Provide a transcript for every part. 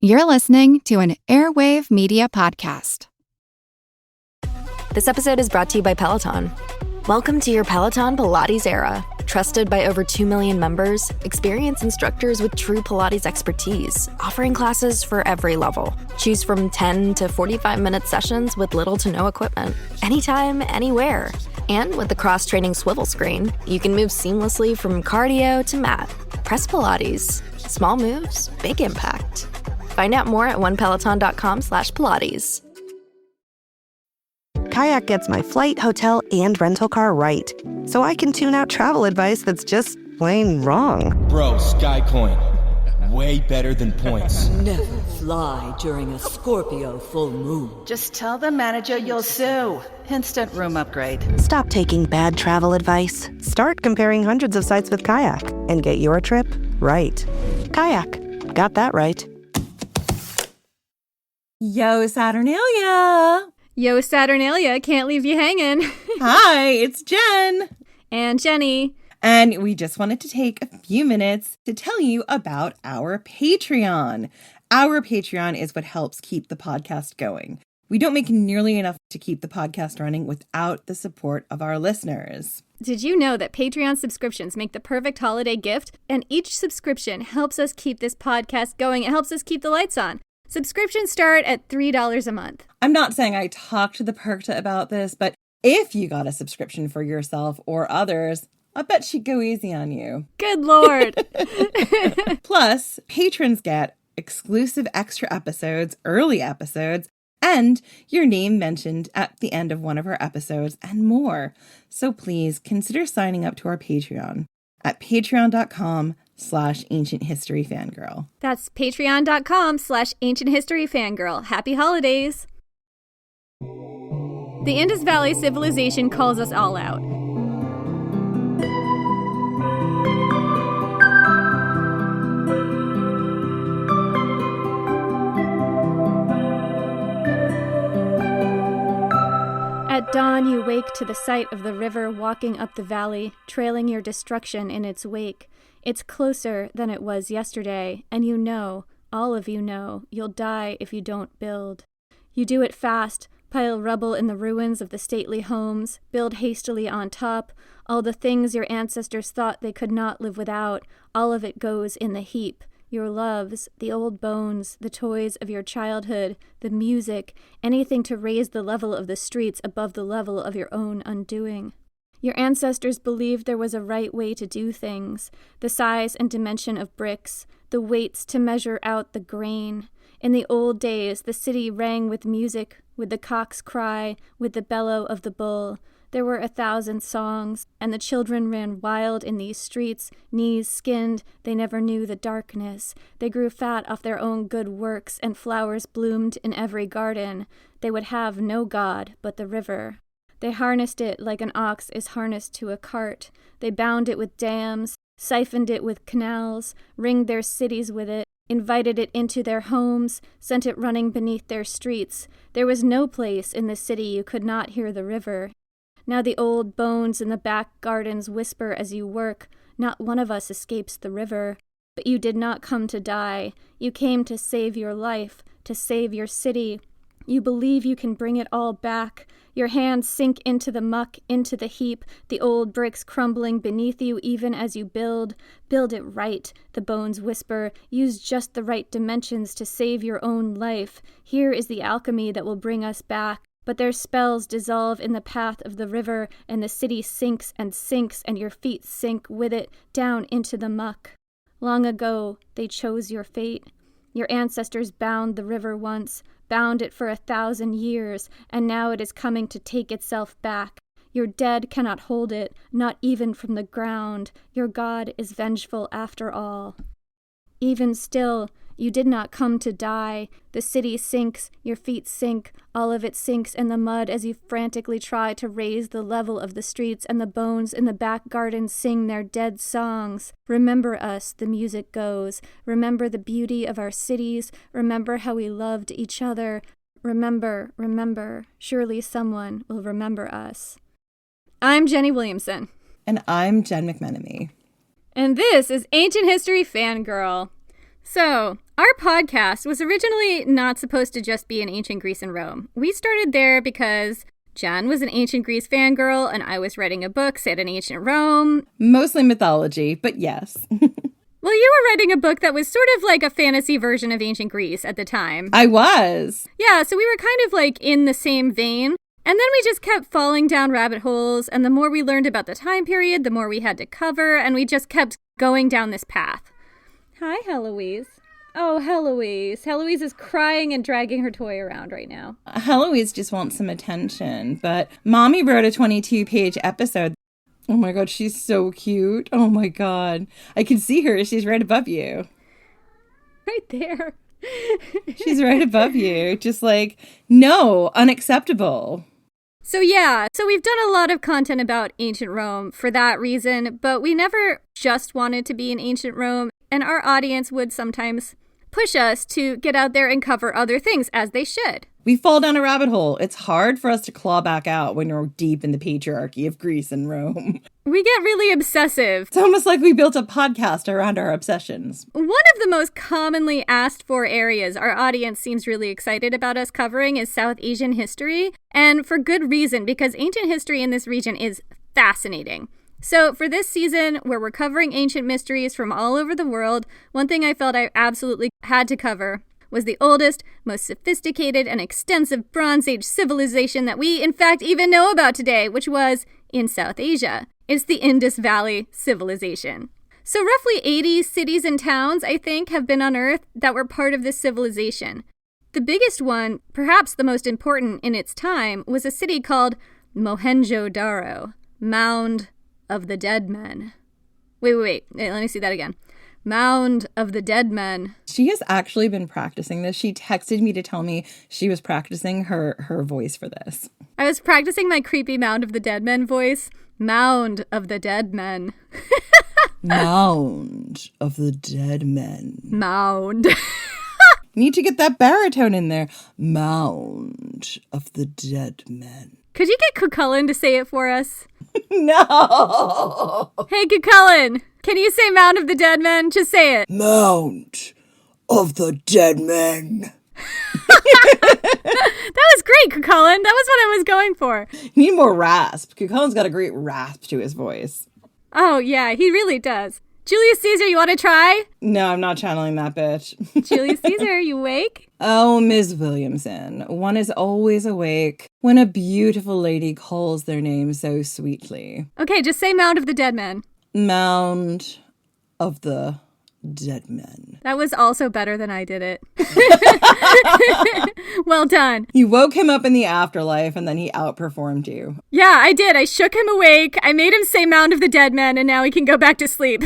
You're listening to an Airwave Media Podcast. This episode is brought to you by Peloton. Welcome to your Peloton Pilates era. Trusted by over 2 million members, experienced instructors with true Pilates expertise, offering classes for every level. Choose from 10 to 45-minute sessions with little to no equipment. Anytime, anywhere. And with the cross-training swivel screen, you can move seamlessly from cardio to mat. Press Pilates. Small moves, big impact. Find out more at onepeloton.com/Pilates. Kayak gets my flight, hotel, and rental car right, so I can tune out travel advice that's just plain wrong. Bro, Skycoin. Way better than points. Never fly during a Scorpio full moon. Just tell the manager you'll sue. Instant room upgrade. Stop taking bad travel advice. Start comparing hundreds of sites with Kayak and get your trip right. Kayak. Got that right. Yo, Saturnalia! Yo, Saturnalia, can't leave you hanging. Hi, it's Jen. And Jenny. And we just wanted to take a few minutes to tell you about our Patreon. Our Patreon is what helps keep the podcast going. We don't make nearly enough to keep the podcast running without the support of our listeners. Did you know that Patreon subscriptions make the perfect holiday gift? And each subscription helps us keep this podcast going. It helps us keep the lights on. Subscriptions start at $3 a month. I'm not saying I talked to the Perkta about this, but if you got a subscription for yourself or others, I bet she'd go easy on you. Good Lord. Plus, patrons get exclusive extra episodes, early episodes, and your name mentioned at the end of one of our episodes and more. So please consider signing up to our Patreon at patreon.com/ancienthistoryfangirl. That's patreon.com/ancienthistoryfangirl. Happy holidays. The Indus Valley civilization calls us all out. At dawn, you wake to the sight of the river walking up the valley, trailing your destruction in its wake. It's closer than it was yesterday, and you know, all of you know, you'll die if you don't build. You do it fast, pile rubble in the ruins of the stately homes, build hastily on top. All the things your ancestors thought they could not live without, all of it goes in the heap. Your loves, the old bones, the toys of your childhood, the music, anything to raise the level of the streets above the level of your own undoing. Your ancestors believed there was a right way to do things, the size and dimension of bricks, the weights to measure out the grain. In the old days, the city rang with music, with the cock's cry, with the bellow of the bull. There were 1,000 songs, and the children ran wild in these streets, knees skinned, they never knew the darkness. They grew fat off their own good works, and flowers bloomed in every garden. They would have no god but the river. They harnessed it like an ox is harnessed to a cart. They bound it with dams, siphoned it with canals, ringed their cities with it, invited it into their homes, sent it running beneath their streets. There was no place in the city you could not hear the river. Now the old bones in the back gardens whisper as you work, not one of us escapes the river. But you did not come to die. You came to save your life, to save your city. You believe you can bring it all back. Your hands sink into the muck, into the heap, the old bricks crumbling beneath you even as you build. Build it right, the bones whisper. Use just the right dimensions to save your own life. Here is the alchemy that will bring us back. But their spells dissolve in the path of the river, and the city sinks, and your feet sink with it down into the muck. Long ago, they chose your fate. Your ancestors bound the river once, bound it for 1,000 years, and now it is coming to take itself back. Your dead cannot hold it, not even from the ground. Your God is vengeful after all. Even still, you did not come to die. The city sinks, your feet sink, all of it sinks in the mud as you frantically try to raise the level of the streets, and the bones in the back garden sing their dead songs. Remember us, the music goes. Remember the beauty of our cities. Remember how we loved each other. Remember, remember. Surely someone will remember us. I'm Jenny Williamson. And I'm Jen McMenemy. And this is Ancient History Fangirl. So, Our podcast was originally not supposed to just be in ancient Greece and Rome. We started there because Jen was an ancient Greece fangirl and I was writing a book set in ancient Rome. Mostly mythology, but yes. Well, you were writing a book that was sort of like a fantasy version of ancient Greece at the time. I was. Yeah, so we were kind of like in the same vein. And then we just kept falling down rabbit holes. And the more we learned about the time period, the more we had to cover. And we just kept going down this path. Hi, Heloise. Oh, Heloise. Heloise is crying and dragging her toy around right now. Heloise just wants some attention. But Mommy wrote a 22-page episode. Oh my God, she's so cute. Oh my God. I can see her. She's right above you. Right there. She's right above you. Just like, no, unacceptable. So we've done a lot of content about ancient Rome for that reason, but we never just wanted to be in ancient Rome, and our audience would sometimes push us to get out there and cover other things, as they should. We fall down a rabbit hole. It's hard for us to claw back out when you're deep in the patriarchy of Greece and Rome. We get really obsessive. It's almost like we built a podcast around our obsessions. One of the most commonly asked for areas our audience seems really excited about us covering is South Asian history, and for good reason, because ancient history in this region is fascinating. So for this season, where we're covering ancient mysteries from all over the world, one thing I felt I absolutely had to cover was the oldest, most sophisticated, and extensive Bronze Age civilization that we, in fact, even know about today, which was in South Asia. It's the Indus Valley civilization. So roughly 80 cities and towns, I think, have been unearthed that were part of this civilization. The biggest one, perhaps the most important in its time, was a city called Mohenjo Daro, Mound of the Dead Men. Wait, let me see that again. Mound of the Dead Men. She has actually been practicing this. She texted me to tell me she was practicing her voice for this. I was practicing my creepy Mound of the Dead Men voice. Mound of the Dead Men. Mound of the Dead Men. Mound. Need to get that baritone in there. Mound of the Dead Men. Could you get Cucullin to say it for us? No. Hey, Cucullin, can you say Mound of the Dead Men? Just say it. Mound of the Dead Men. That was great, Cucullin. That was what I was going for. You need more rasp. Cucullin's got a great rasp to his voice. Oh, yeah, he really does. Julius Caesar, you want to try? No, I'm not channeling that bitch. Julius Caesar, are you awake? Oh, Ms. Williamson, one is always awake when a beautiful lady calls their name so sweetly. Okay, just say Mound of the Dead Men. Mound of the Dead Men. That was also better than I did it. Well done. You woke him up in the afterlife and then he outperformed you. Yeah, I did. I shook him awake. I made him say Mound of the Dead Men, and now he can go back to sleep.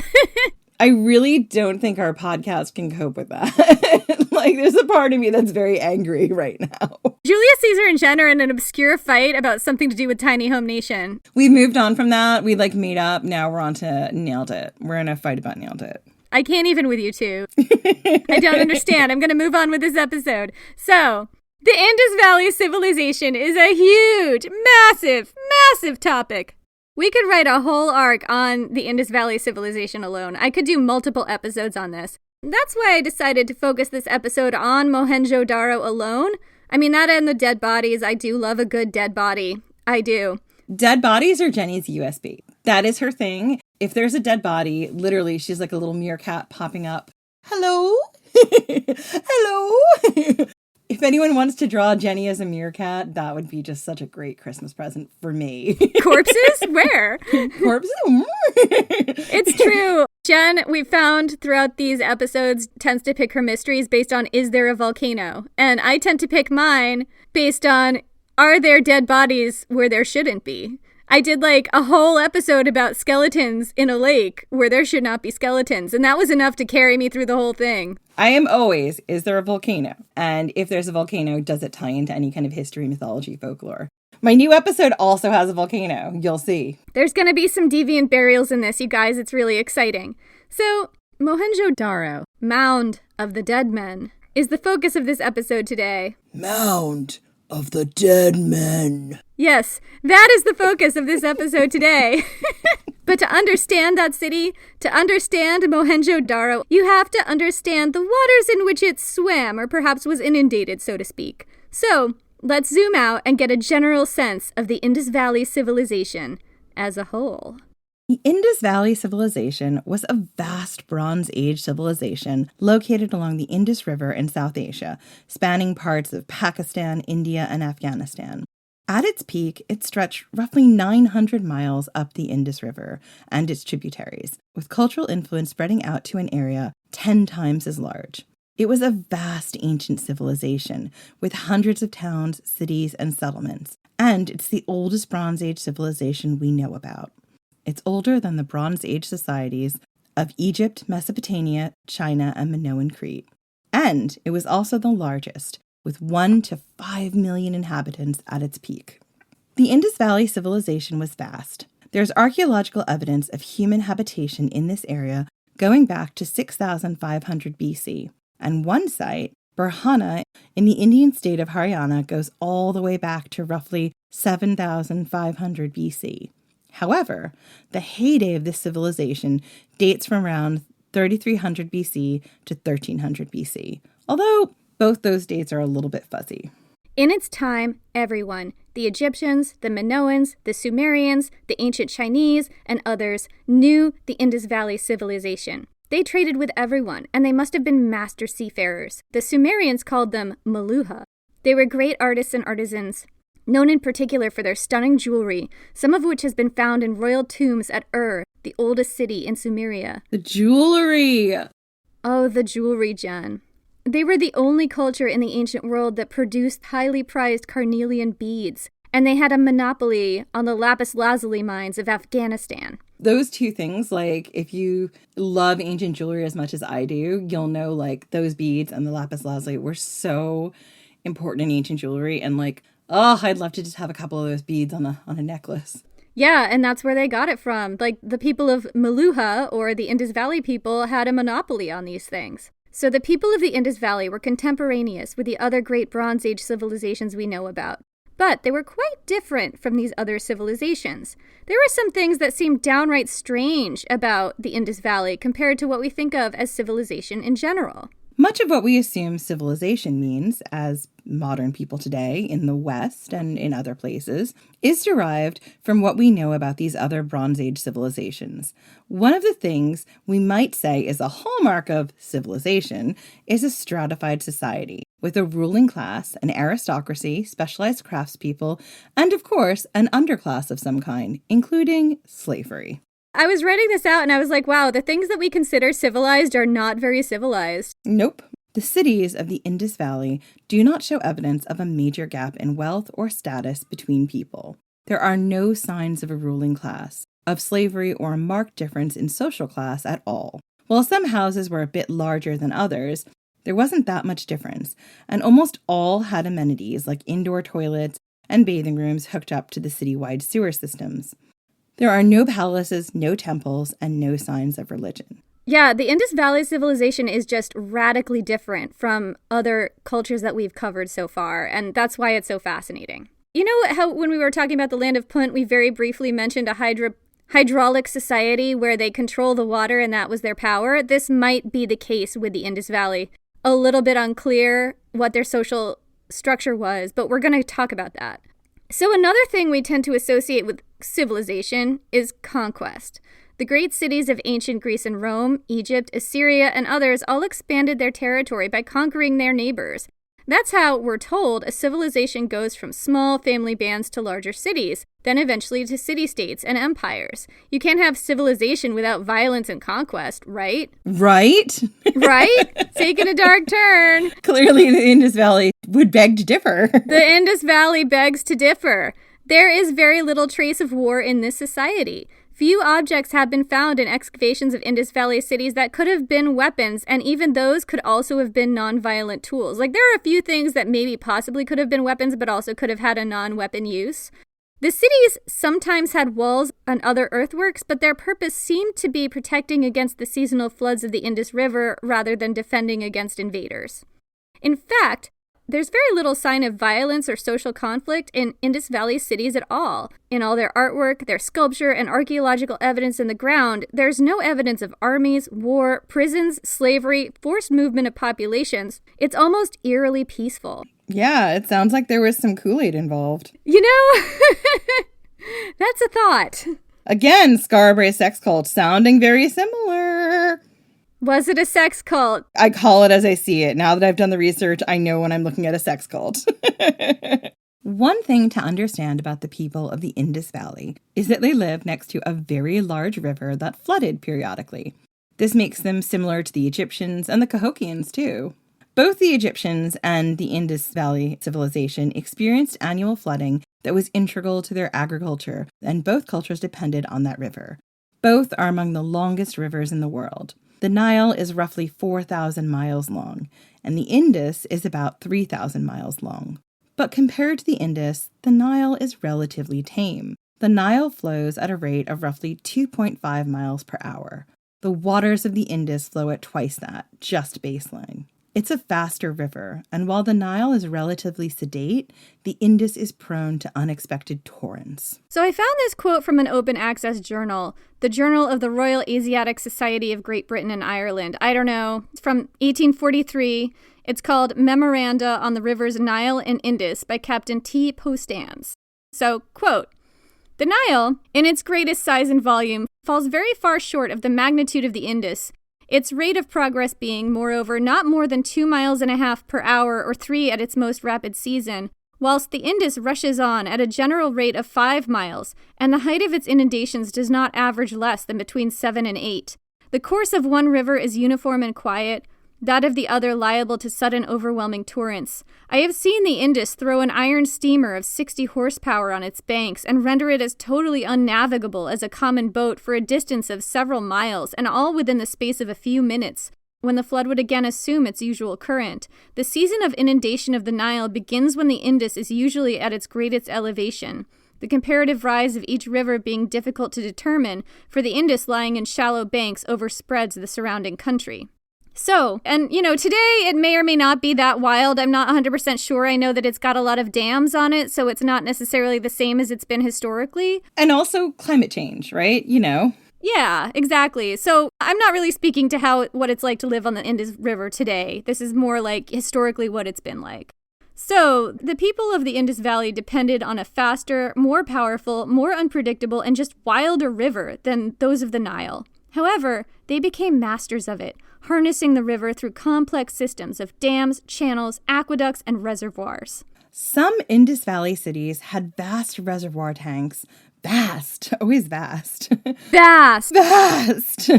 I really don't think our podcast can cope with that. Like, there's a part of me that's very angry right now. Julius Caesar and Jen are in an obscure fight about something to do with Tiny Home Nation. We moved on from that. We, made up. Now we're on to Nailed It. We're in a fight about Nailed It. I can't even with you two. I don't understand. I'm going to move on with this episode. So, the Indus Valley civilization is a huge, massive topic. We could write a whole arc on the Indus Valley civilization alone. I could do multiple episodes on this. That's why I decided to focus this episode on Mohenjo Daro alone. I mean, that and the dead bodies. I do love a good dead body. I do. Dead bodies are Jenny's USB. That is her thing. If there's a dead body, literally, she's like a little meerkat popping up. Hello? Hello? If anyone wants to draw Jenny as a meerkat, that would be just such a great Christmas present for me. Corpses? Where? Corpses? It's true. Jen, we found throughout these episodes, tends to pick her mysteries based on, is there a volcano? And I tend to pick mine based on, are there dead bodies where there shouldn't be? I did a whole episode about skeletons in a lake where there should not be skeletons. And that was enough to carry me through the whole thing. I am always, is there a volcano? And if there's a volcano, does it tie into any kind of history, mythology, folklore? My new episode also has a volcano. You'll see. There's going to be some deviant burials in this, you guys. It's really exciting. So, Mohenjo Daro, Mound of the Dead Men, is the focus of this episode today. Mound of the Dead Men. Yes, that is the focus of this episode today. But to understand that city, to understand Mohenjo Daro, you have to understand the waters in which it swam, or perhaps was inundated, so to speak. So, let's zoom out and get a general sense of the Indus Valley civilization as a whole. The Indus Valley civilization was a vast Bronze Age civilization located along the Indus River in South Asia, spanning parts of Pakistan, India, and Afghanistan. At its peak, it stretched roughly 900 miles up the Indus River and its tributaries, with cultural influence spreading out to an area 10 times as large. It was a vast ancient civilization with hundreds of towns, cities, and settlements, and it's the oldest Bronze Age civilization we know about. It's older than the Bronze Age societies of Egypt, Mesopotamia, China, and Minoan Crete. And it was also the largest, with 1 to 5 million inhabitants at its peak. The Indus Valley civilization was vast. There's archaeological evidence of human habitation in this area going back to 6,500 BC. And one site, Burhana, in the Indian state of Haryana, goes all the way back to roughly 7,500 BC. However, the heyday of this civilization dates from around 3300 BC to 1300 BC, although both those dates are a little bit fuzzy. In its time, everyone, the Egyptians, the Minoans, the Sumerians, the ancient Chinese, and others, knew the Indus Valley civilization. They traded with everyone, and they must have been master seafarers. The Sumerians called them Maluha. They were great artists and artisans, known in particular for their stunning jewelry, some of which has been found in royal tombs at Ur, the oldest city in Sumeria. The jewelry! Oh, the jewelry, Jen. They were the only culture in the ancient world that produced highly prized carnelian beads, and they had a monopoly on the lapis lazuli mines of Afghanistan. Those two things, like, if you love ancient jewelry as much as I do, you'll know, like, those beads and the lapis lazuli were so important in ancient jewelry, and, like, oh, I'd love to just have a couple of those beads on a necklace. Yeah, and that's where they got it from. Like, the people of Maluha, or the Indus Valley people, had a monopoly on these things. So the people of the Indus Valley were contemporaneous with the other great Bronze Age civilizations we know about. But they were quite different from these other civilizations. There were some things that seemed downright strange about the Indus Valley compared to what we think of as civilization in general. Much of what we assume civilization means, as modern people today in the West and in other places, is derived from what we know about these other Bronze Age civilizations. One of the things we might say is a hallmark of civilization is a stratified society, with a ruling class, an aristocracy, specialized craftspeople, and of course, an underclass of some kind, including slavery. I was writing this out and I was like, wow, the things that we consider civilized are not very civilized. Nope. The cities of the Indus Valley do not show evidence of a major gap in wealth or status between people. There are no signs of a ruling class, of slavery, or a marked difference in social class at all. While some houses were a bit larger than others, there wasn't that much difference, and almost all had amenities like indoor toilets and bathing rooms hooked up to the citywide sewer systems. There are no palaces, no temples, and no signs of religion. Yeah, the Indus Valley civilization is just radically different from other cultures that we've covered so far, and that's why it's so fascinating. You know how when we were talking about the land of Punt, we very briefly mentioned a hydraulic society where they control the water and that was their power? This might be the case with the Indus Valley. A little bit unclear what their social structure was, but we're going to talk about that. So another thing we tend to associate with civilization is conquest. The great cities of ancient Greece and Rome, Egypt, Assyria, and others all expanded their territory by conquering their neighbors. That's how, we're told, a civilization goes from small family bands to larger cities, then eventually to city-states and empires. You can't have civilization without violence and conquest, right? Right? Right? Taking a dark turn. Clearly, the Indus Valley would beg to differ. The Indus Valley begs to differ. There is very little trace of war in this society. Few objects have been found in excavations of Indus Valley cities that could have been weapons, and even those could also have been non-violent tools. Like, there are a few things that maybe possibly could have been weapons, but also could have had a non-weapon use. The cities sometimes had walls and other earthworks, but their purpose seemed to be protecting against the seasonal floods of the Indus River rather than defending against invaders. In fact, there's very little sign of violence or social conflict in Indus Valley cities at all. In all their artwork, their sculpture, and archaeological evidence in the ground, there's no evidence of armies, war, prisons, slavery, forced movement of populations. It's almost eerily peaceful. Yeah, it sounds like there was some Kool-Aid involved. You know, that's a thought. Again, Scarborough sex cult sounding very similar. Was it a sex cult? I call it as I see it. Now that I've done the research, I know when I'm looking at a sex cult. One thing to understand about the people of the Indus Valley is that they live next to a very large river that flooded periodically. This makes them similar to the Egyptians and the Cahokians too. Both the Egyptians and the Indus Valley civilization experienced annual flooding that was integral to their agriculture, and both cultures depended on that river. Both are among the longest rivers in the world. The Nile is roughly 4,000 miles long, and the Indus is about 3,000 miles long. But compared to the Indus, the Nile is relatively tame. The Nile flows at a rate of roughly 2.5 miles per hour. The waters of the Indus flow at twice that, just baseline. It's a faster river, and while the Nile is relatively sedate, the Indus is prone to unexpected torrents. So I found this quote from an open access journal, the Journal of the Royal Asiatic Society of Great Britain and Ireland. I don't know. It's from 1843. It's called Memoranda on the Rivers Nile and Indus by Captain T. Postans. So, quote, "The Nile, in its greatest size and volume, falls very far short of the magnitude of the Indus, its rate of progress being, moreover, not more than 2.5 miles per hour or 3 at its most rapid season, whilst the Indus rushes on at a general rate of 5 miles, and the height of its inundations does not average less than between 7 and 8. The course of one river is uniform and quiet, that of the other liable to sudden overwhelming torrents. I have seen the Indus throw an iron steamer of 60 horsepower on its banks and render it as totally unnavigable as a common boat for a distance of several miles, and all within the space of a few minutes, when the flood would again assume its usual current. The season of inundation of the Nile begins when the Indus is usually at its greatest elevation, the comparative rise of each river being difficult to determine, for the Indus lying in shallow banks overspreads the surrounding country." So, and today it may or may not be that wild. I'm not 100% sure. I know that it's got a lot of dams on it, so it's not necessarily the same as it's been historically. And also climate change, right? Yeah, exactly. So I'm not really speaking to what it's like to live on the Indus River today. This is more like historically what it's been like. So the people of the Indus Valley depended on a faster, more powerful, more unpredictable, and just wilder river than those of the Nile. However, they became masters of it, harnessing the river through complex systems of dams, channels, aqueducts, and reservoirs. Some Indus Valley cities had vast reservoir tanks. Vast. Always vast. Vast. Vast.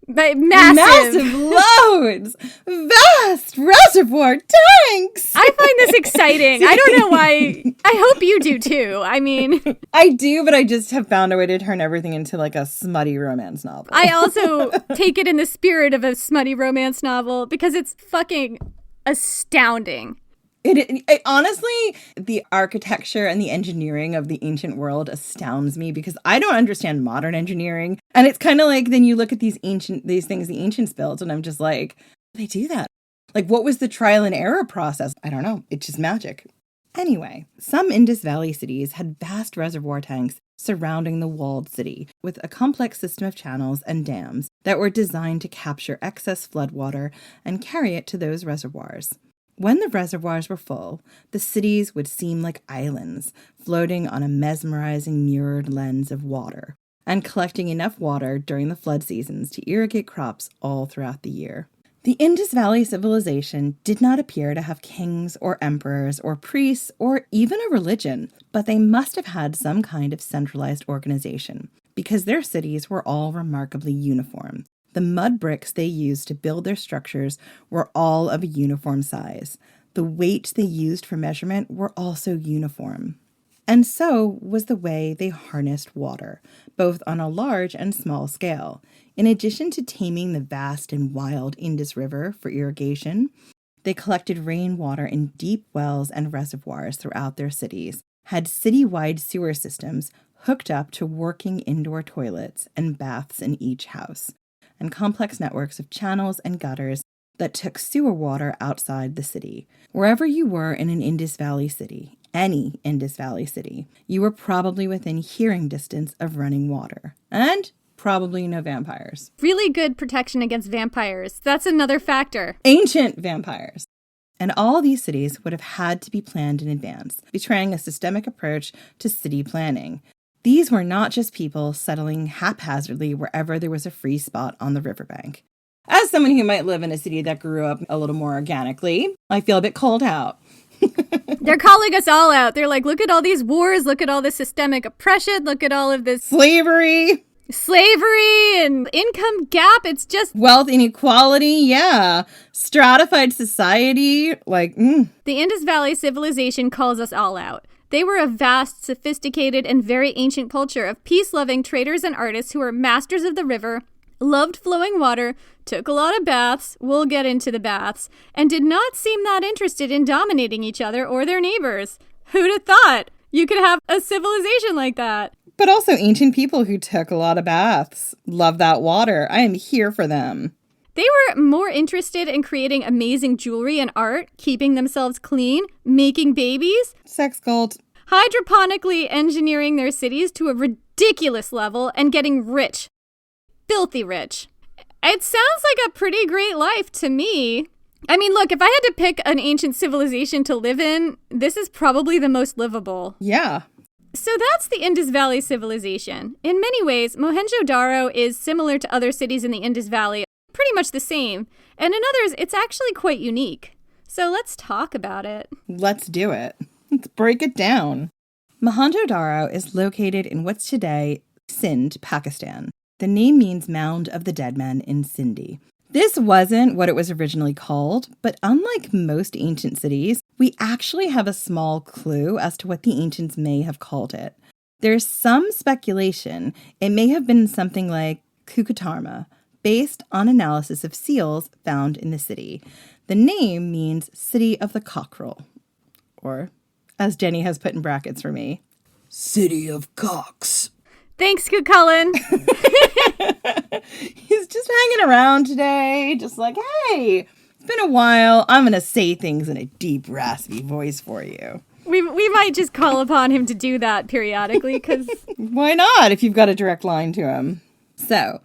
But massive loads. Vast reservoir tanks. I find this exciting. I don't know why. I hope you do too. I mean, I do, but I just have found a way to turn everything into like a smutty romance novel. I also take it in the spirit of a smutty romance novel because it's fucking astounding. It honestly, the architecture and the engineering of the ancient world astounds me because I don't understand modern engineering. And it's kind of like then you look at these things the ancients built, and I'm just like, they do that. Like, what was the trial and error process? I don't know. It's just magic. Anyway, some Indus Valley cities had vast reservoir tanks surrounding the walled city with a complex system of channels and dams that were designed to capture excess floodwater and carry it to those reservoirs. When the reservoirs were full, the cities would seem like islands, floating on a mesmerizing mirrored lens of water, and collecting enough water during the flood seasons to irrigate crops all throughout the year. The Indus Valley civilization did not appear to have kings or emperors or priests or even a religion, but they must have had some kind of centralized organization, because their cities were all remarkably uniform. The mud bricks they used to build their structures were all of a uniform size. The weights they used for measurement were also uniform. And so was the way they harnessed water, both on a large and small scale. In addition to taming the vast and wild Indus River for irrigation, they collected rainwater in deep wells and reservoirs throughout their cities, had city-wide sewer systems hooked up to working indoor toilets and baths in each house, and complex networks of channels and gutters that took sewer water outside the city. Wherever you were in an Indus Valley city, any Indus Valley city, you were probably within hearing distance of running water. And probably no vampires. Really good protection against vampires. That's another factor. Ancient vampires. And all these cities would have had to be planned in advance, betraying a systemic approach to city planning. These were not just people settling haphazardly wherever there was a free spot on the riverbank. As someone who might live in a city that grew up a little more organically, I feel a bit called out. They're calling us all out. They're like, look at all these wars, look at all this systemic oppression, look at all of this Slavery and income gap. It's just wealth inequality, yeah. Stratified society, The Indus Valley civilization calls us all out. They were a vast, sophisticated, and very ancient culture of peace-loving traders and artists who were masters of the river, loved flowing water, took a lot of baths, we'll get into the baths, and did not seem that interested in dominating each other or their neighbors. Who'd have thought you could have a civilization like that? But also ancient people who took a lot of baths. Love that water. I am here for them. They were more interested in creating amazing jewelry and art, keeping themselves clean, making babies, sex cult, hydroponically engineering their cities to a ridiculous level, and getting rich. Filthy rich. It sounds like a pretty great life to me. I mean, look, if I had to pick an ancient civilization to live in, this is probably the most livable. Yeah. So that's the Indus Valley civilization. In many ways, Mohenjo Daro is similar to other cities in the Indus Valley, pretty much the same. And in others, it's actually quite unique. So let's talk about it. Let's do it. Let's break it down. Mohenjo Daro is located in what's today Sindh, Pakistan. The name means Mound of the Dead Men in Sindhi. This wasn't what it was originally called, but unlike most ancient cities, we actually have a small clue as to what the ancients may have called it. There's some speculation it may have been something like Kukutarma, based on analysis of seals found in the city. The name means City of the Cockerel, or, as Jenny has put in brackets for me, City of Cocks. Thanks, Cucullin. He's just hanging around today, just like, hey, it's been a while. I'm going to say things in a deep, raspy voice for you. We might just call upon him to do that periodically, because... Why not, if you've got a direct line to him? So,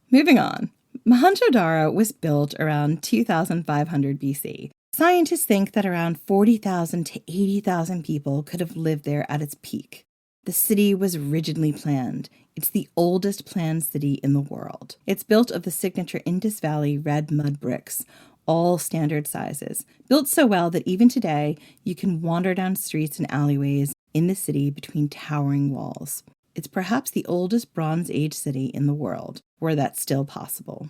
moving on. Mohenjo Daro was built around 2500 BC. Scientists think that around 40,000 to 80,000 people could have lived there at its peak. The city was rigidly planned. It's the oldest planned city in the world. It's built of the signature Indus Valley red mud bricks, all standard sizes, built so well that even today you can wander down streets and alleyways in the city between towering walls. It's perhaps the oldest Bronze Age city in the world, where that's still possible.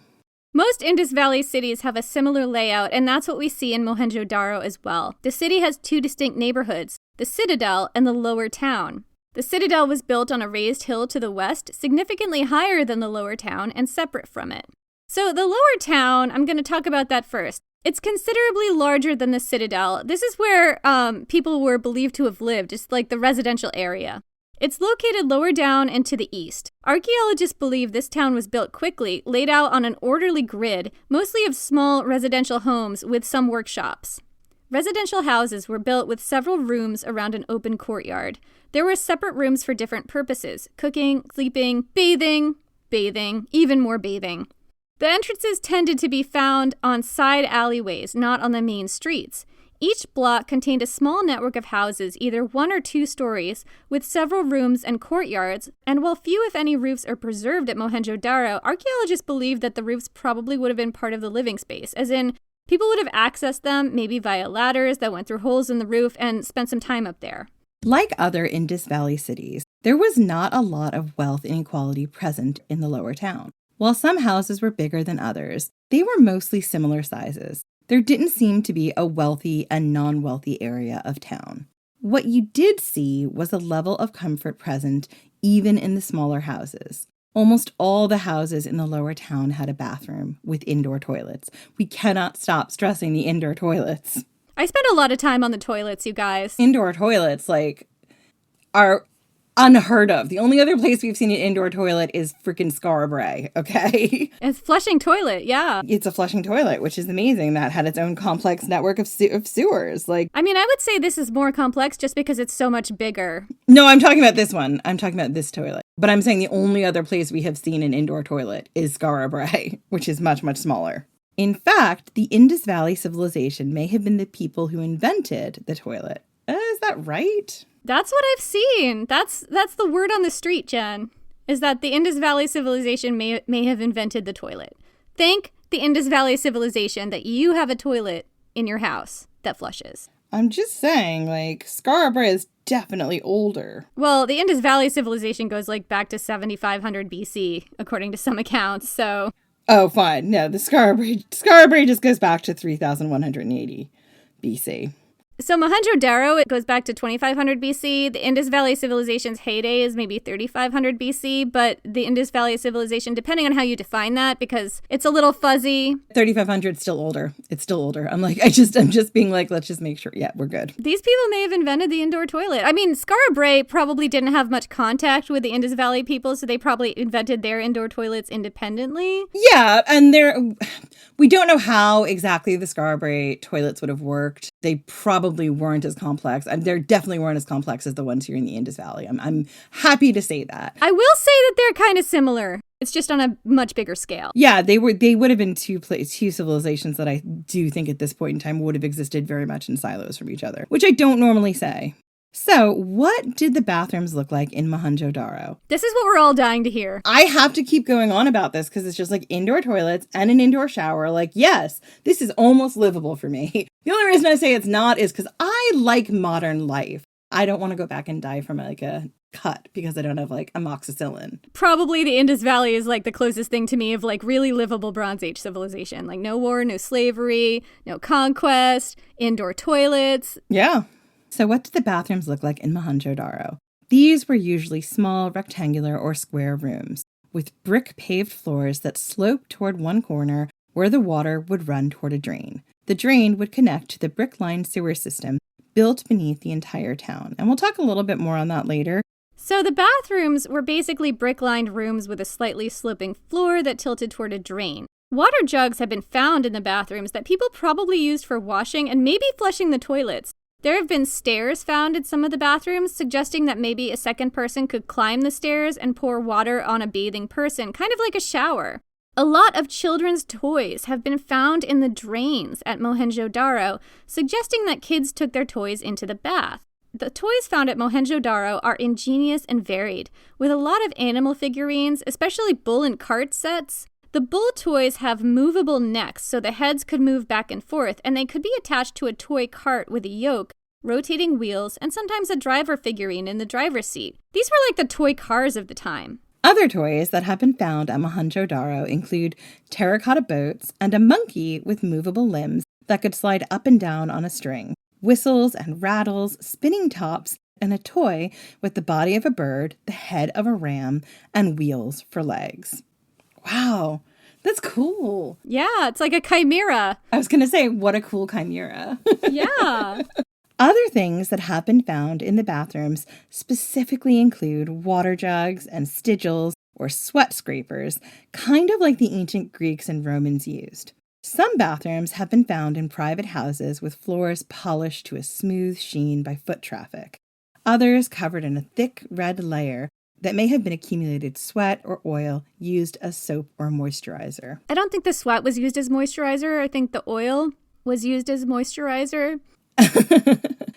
Most Indus Valley cities have a similar layout, and that's what we see in Mohenjo Daro as well. The city has two distinct neighborhoods, the Citadel and the Lower Town. The Citadel was built on a raised hill to the west, significantly higher than the Lower Town and separate from it. So the Lower Town, I'm going to talk about that first. It's considerably larger than the Citadel. This is where people were believed to have lived, just like the residential area. It's located lower down and to the east. Archaeologists believe this town was built quickly, laid out on an orderly grid, mostly of small residential homes with some workshops. Residential houses were built with several rooms around an open courtyard. There were separate rooms for different purposes: cooking, sleeping, bathing, even more bathing. The entrances tended to be found on side alleyways, not on the main streets. Each block contained a small network of houses, either 1 or 2 stories, with several rooms and courtyards, and while few if any roofs are preserved at Mohenjo Daro, archaeologists believe that the roofs probably would have been part of the living space, as in, people would have accessed them, maybe via ladders that went through holes in the roof, and spent some time up there. Like other Indus Valley cities, there was not a lot of wealth inequality present in the Lower Town. While some houses were bigger than others, they were mostly similar sizes. There didn't seem to be a wealthy and non-wealthy area of town. What you did see was a level of comfort present even in the smaller houses. Almost all the houses in the Lower Town had a bathroom with indoor toilets. We cannot stop stressing the indoor toilets. I spent a lot of time on the toilets, you guys. Indoor toilets, are unheard of. The only other place we've seen an indoor toilet is freaking Scarborough, okay? It's flushing toilet, yeah. It's a flushing toilet, which is amazing. That had its own complex network of sewers. Like, I mean, I would say this is more complex just because it's so much bigger. no, I'm talking about this one. I'm talking about this toilet. But I'm saying the only other place we have seen an indoor toilet is Scarborough, which is much, much smaller. In fact, the Indus Valley civilization may have been the people who invented the toilet. Is that right? That's what I've seen. That's the word on the street, Jen, is that the Indus Valley civilization may have invented the toilet. Thank the Indus Valley civilization that you have a toilet in your house that flushes. I'm just saying, like, Scarborough is definitely older. Well, the Indus Valley civilization goes, like, back to 7500 BC, according to some accounts, so... Oh, fine. No, the Scarborough just goes back to 3180 BC. So Mohenjo Daro, it goes back to 2500 BC. The Indus Valley civilization's heyday is maybe 3500 BC, but the Indus Valley civilization, depending on how you define that, because it's a little fuzzy. 3500 still older. It's still older. I'm just being like, let's just make sure. Yeah, we're good. These people may have invented the indoor toilet. I mean, Scarborough probably didn't have much contact with the Indus Valley people, so they probably invented their indoor toilets independently. Yeah, and we don't know how exactly the Scarborough toilets would have worked. They probably weren't as complex. And they definitely weren't as complex as the ones here in the Indus Valley. I'm happy to say that. I will say that they're kind of similar. It's just on a much bigger scale. Yeah, they would have been two civilizations that I do think at this point in time would have existed very much in silos from each other, which I don't normally say. So, what did the bathrooms look like in Mohenjo Daro? This is what we're all dying to hear. I have to keep going on about this because it's just like indoor toilets and an indoor shower. Like, yes, this is almost livable for me. The only reason I say it's not is because I like modern life. I don't want to go back and die from like a cut because I don't have like amoxicillin. Probably the Indus Valley is like the closest thing to me of like really livable Bronze Age civilization. Like no war, no slavery, no conquest, indoor toilets. Yeah. So what did the bathrooms look like in Mohenjo Daro? These were usually small, rectangular, or square rooms with brick-paved floors that sloped toward one corner where the water would run toward a drain. The drain would connect to the brick-lined sewer system built beneath the entire town. And we'll talk a little bit more on that later. So the bathrooms were basically brick-lined rooms with a slightly sloping floor that tilted toward a drain. Water jugs have been found in the bathrooms that people probably used for washing and maybe flushing the toilets. There have been stairs found in some of the bathrooms, suggesting that maybe a second person could climb the stairs and pour water on a bathing person, kind of like a shower. A lot of children's toys have been found in the drains at Mohenjo Daro, suggesting that kids took their toys into the bath. The toys found at Mohenjo Daro are ingenious and varied, with a lot of animal figurines, especially bull and cart sets. The bull toys have movable necks, so the heads could move back and forth, and they could be attached to a toy cart with a yoke, rotating wheels, and sometimes a driver figurine in the driver's seat. These were like the toy cars of the time. Other toys that have been found at Mohenjo Daro include terracotta boats and a monkey with movable limbs that could slide up and down on a string, whistles and rattles, spinning tops, and a toy with the body of a bird, the head of a ram, and wheels for legs. Wow, that's cool. Yeah, it's like a chimera. I was going to say, what a cool chimera. Yeah. Other things that have been found in the bathrooms specifically include water jugs and sigils or sweat scrapers, kind of like the ancient Greeks and Romans used. Some bathrooms have been found in private houses with floors polished to a smooth sheen by foot traffic. Others covered in a thick red layer that may have been accumulated sweat or oil used as soap or moisturizer. I don't think the sweat was used as moisturizer. I think the oil was used as moisturizer.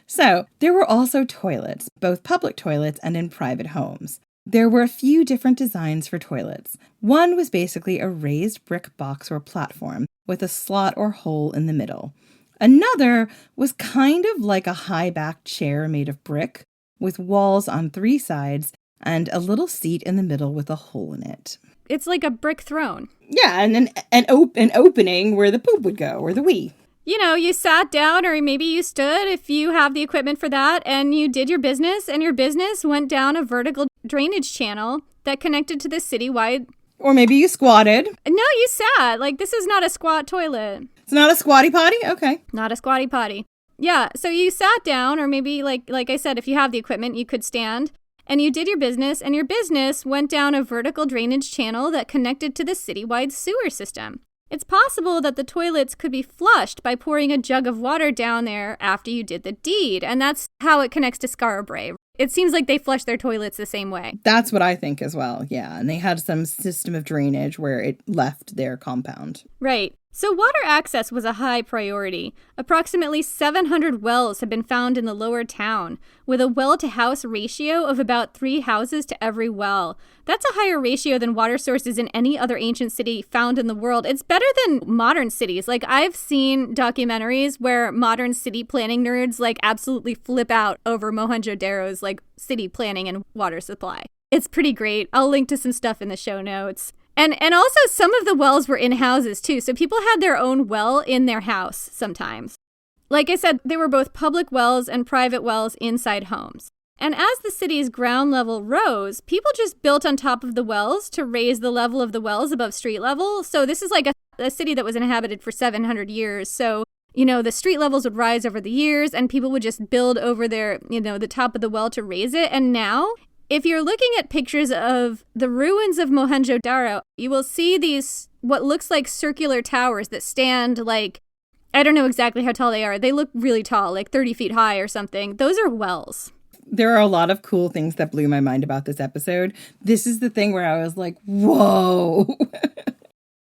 So, there were also toilets, both public toilets and in private homes. There were a few different designs for toilets. One was basically a raised brick box or platform with a slot or hole in the middle. Another was kind of like a high-backed chair made of brick with walls on three sides and a little seat in the middle with a hole in it. It's like a brick throne. Yeah, and an opening where the poop would go, or the wee. You know, you sat down or maybe you stood if you have the equipment for that, and you did your business, and your business went down a vertical drainage channel that connected to the citywide. Or maybe you squatted. No, you sat. Like, this is not a squat toilet. It's not a squatty potty? Okay. Not a squatty potty. Yeah, so you sat down, or maybe, like I said, if you have the equipment, you could stand. and you did your business, and your business went down a vertical drainage channel that connected to the citywide sewer system. It's possible that the toilets could be flushed by pouring a jug of water down there after you did the deed, and that's how it connects to Scarborough. It seems like they flush their toilets the same way. That's what I think as well, yeah. And they had some system of drainage where it left their compound. Right. So water access was a high priority. Approximately 700 wells have been found in the lower town, with a well-to-house ratio of about 3 houses to every well. That's a higher ratio than water sources in any other ancient city found in the world. It's better than modern cities. Like, I've seen documentaries where modern city planning nerds, like, absolutely flip out over Mohenjo Daro's, like, city planning and water supply. It's pretty great. I'll link to some stuff in the show notes. And also some of the wells were in houses too, so people had their own well in their house sometimes. Like I said, there were both public wells and private wells inside homes. And as the city's ground level rose, people just built on top of the wells to raise the level of the wells above street level. So this is like a city that was inhabited for 700 years. So, you know, the street levels would rise over the years and people would just build over their, you know, the top of the well to raise it. And now, if you're looking at pictures of the ruins of Mohenjo Daro, you will see these, what looks like circular towers that stand like, I don't know exactly how tall they are. They look really tall, like 30 feet high or something. Those are wells. There are a lot of cool things that blew my mind about this episode. This is the thing where I was like, whoa.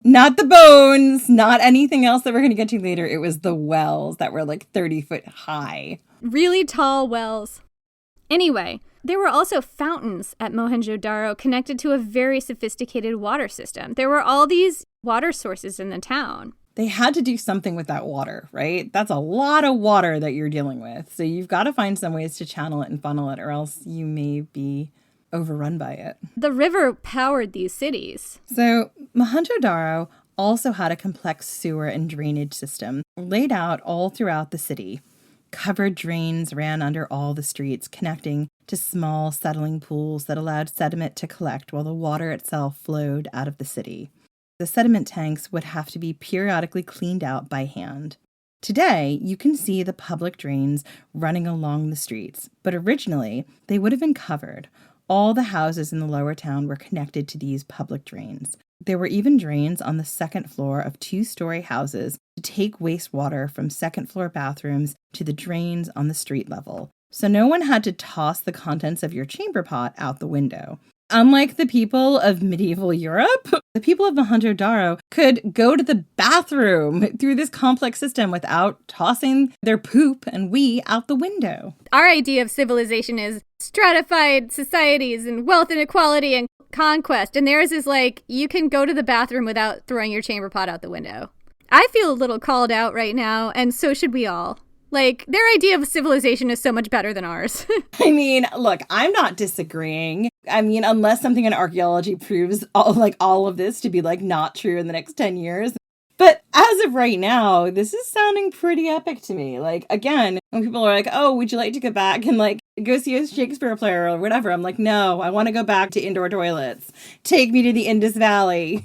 Not the bones, not anything else that we're going to get to later. It was the wells that were like 30 foot high. Really tall wells. Anyway, there were also fountains at Mohenjo Daro connected to a very sophisticated water system. There were all these water sources in the town. They had to do something with that water, right? That's a lot of water that you're dealing with. So you've got to find some ways to channel it and funnel it, or else you may be overrun by it. The river powered these cities. So Mohenjo Daro also had a complex sewer and drainage system laid out all throughout the city. Covered drains ran under all the streets, connecting to small settling pools that allowed sediment to collect while the water itself flowed out of the city. The sediment tanks would have to be periodically cleaned out by hand. Today, you can see the public drains running along the streets, but originally, they would have been covered. All the houses in the lower town were connected to these public drains. There were even drains on the second floor of 2-story houses to take wastewater from second-floor bathrooms to the drains on the street level. So no one had to toss the contents of your chamber pot out the window. Unlike the people of medieval Europe, the people of Mohenjo Daro could go to the bathroom through this complex system without tossing their poop and wee out the window. Our idea of civilization is stratified societies and wealth inequality and conquest. And theirs is like, you can go to the bathroom without throwing your chamber pot out the window. I feel a little called out right now, and so should we all. Like, their idea of civilization is so much better than ours. I mean, look, I'm not disagreeing. I mean, unless something in archaeology proves all of this to be like not true in the next 10 years. But as of right now, this is sounding pretty epic to me. Like, again, when people are like, oh, would you like to go back and like go see a Shakespeare play or whatever? I'm like, no, I want to go back to indoor toilets. Take me to the Indus Valley.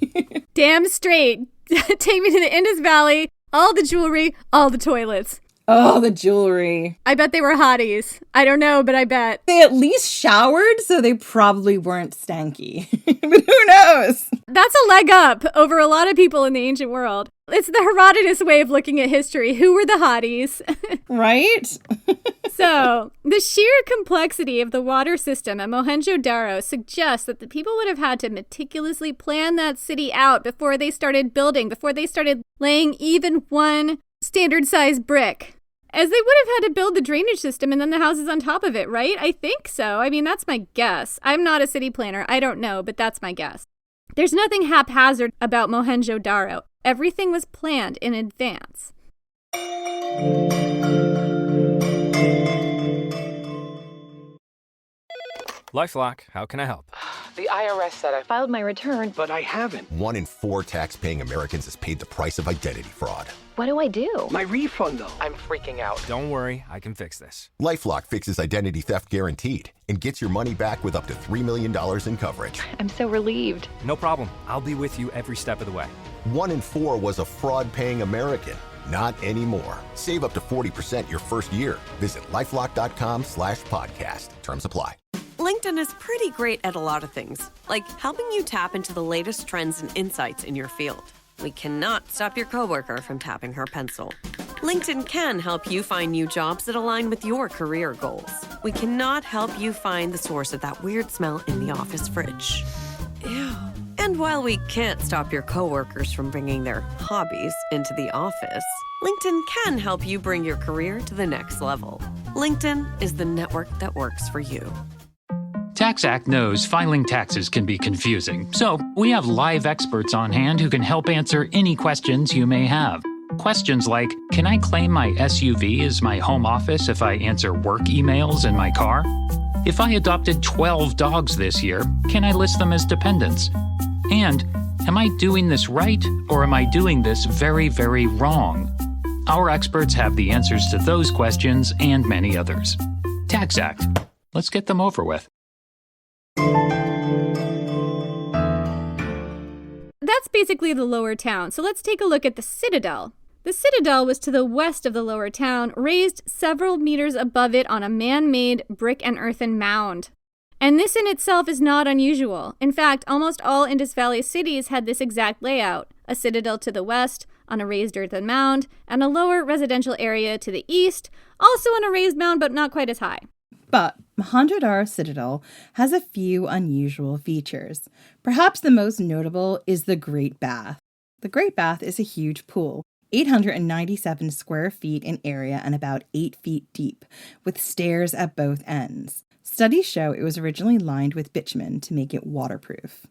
Damn straight. Take me to the Indus Valley, all the jewelry, all the toilets. Oh, the jewelry. I bet they were hotties. I don't know, but I bet. They at least showered, so they probably weren't stanky. But who knows? That's a leg up over a lot of people in the ancient world. It's the Herodotus way of looking at history. Who were the hotties? Right? So, the sheer complexity of the water system at Mohenjo Daro suggests that the people would have had to meticulously plan that city out before they started building, before they started laying even one standard-sized brick. As they would have had to build the drainage system and then the houses on top of it, right? I think so. I mean, that's my guess. I'm not a city planner. I don't know, but that's my guess. There's nothing haphazard about Mohenjo Daro. Everything was planned in advance. LifeLock, how can I help? The IRS said I filed my return, but I haven't. 1 in 4 tax-paying Americans has paid the price of identity fraud. What do I do? My refund, though. I'm freaking out. Don't worry, I can fix this. LifeLock fixes identity theft guaranteed and gets your money back with up to $3 million in coverage. I'm so relieved. No problem. I'll be with you every step of the way. 1 in 4 was a fraud-paying American. Not anymore. Save up to 40% your first year. Visit LifeLock.com/podcast. Terms apply. LinkedIn is pretty great at a lot of things, like helping you tap into the latest trends and insights in your field. We cannot stop your coworker from tapping her pencil. LinkedIn can help you find new jobs that align with your career goals. We cannot help you find the source of that weird smell in the office fridge. Ew. And while we can't stop your coworkers from bringing their hobbies into the office, LinkedIn can help you bring your career to the next level. LinkedIn is the network that works for you. TaxAct knows filing taxes can be confusing, so we have live experts on hand who can help answer any questions you may have. Questions like, can I claim my SUV as my home office if I answer work emails in my car? If I adopted 12 dogs this year, can I list them as dependents? And, am I doing this right or am I doing this very, very wrong? Our experts have the answers to those questions and many others. TaxAct. Let's get them over with. That's basically the lower town, so let's take a look at the Citadel. The Citadel was to the west of the lower town, raised several meters above it on a man-made brick and earthen mound. And this in itself is not unusual. In fact, almost all Indus Valley cities had this exact layout: a citadel to the west on a raised earthen mound, and a lower residential area to the east, also on a raised mound but not quite as high. But Mohenjo Daro Citadel has a few unusual features. Perhaps the most notable is the Great Bath. The Great Bath is a huge pool, 897 square feet in area and about 8 feet deep, with stairs at both ends. Studies show it was originally lined with bitumen to make it waterproof.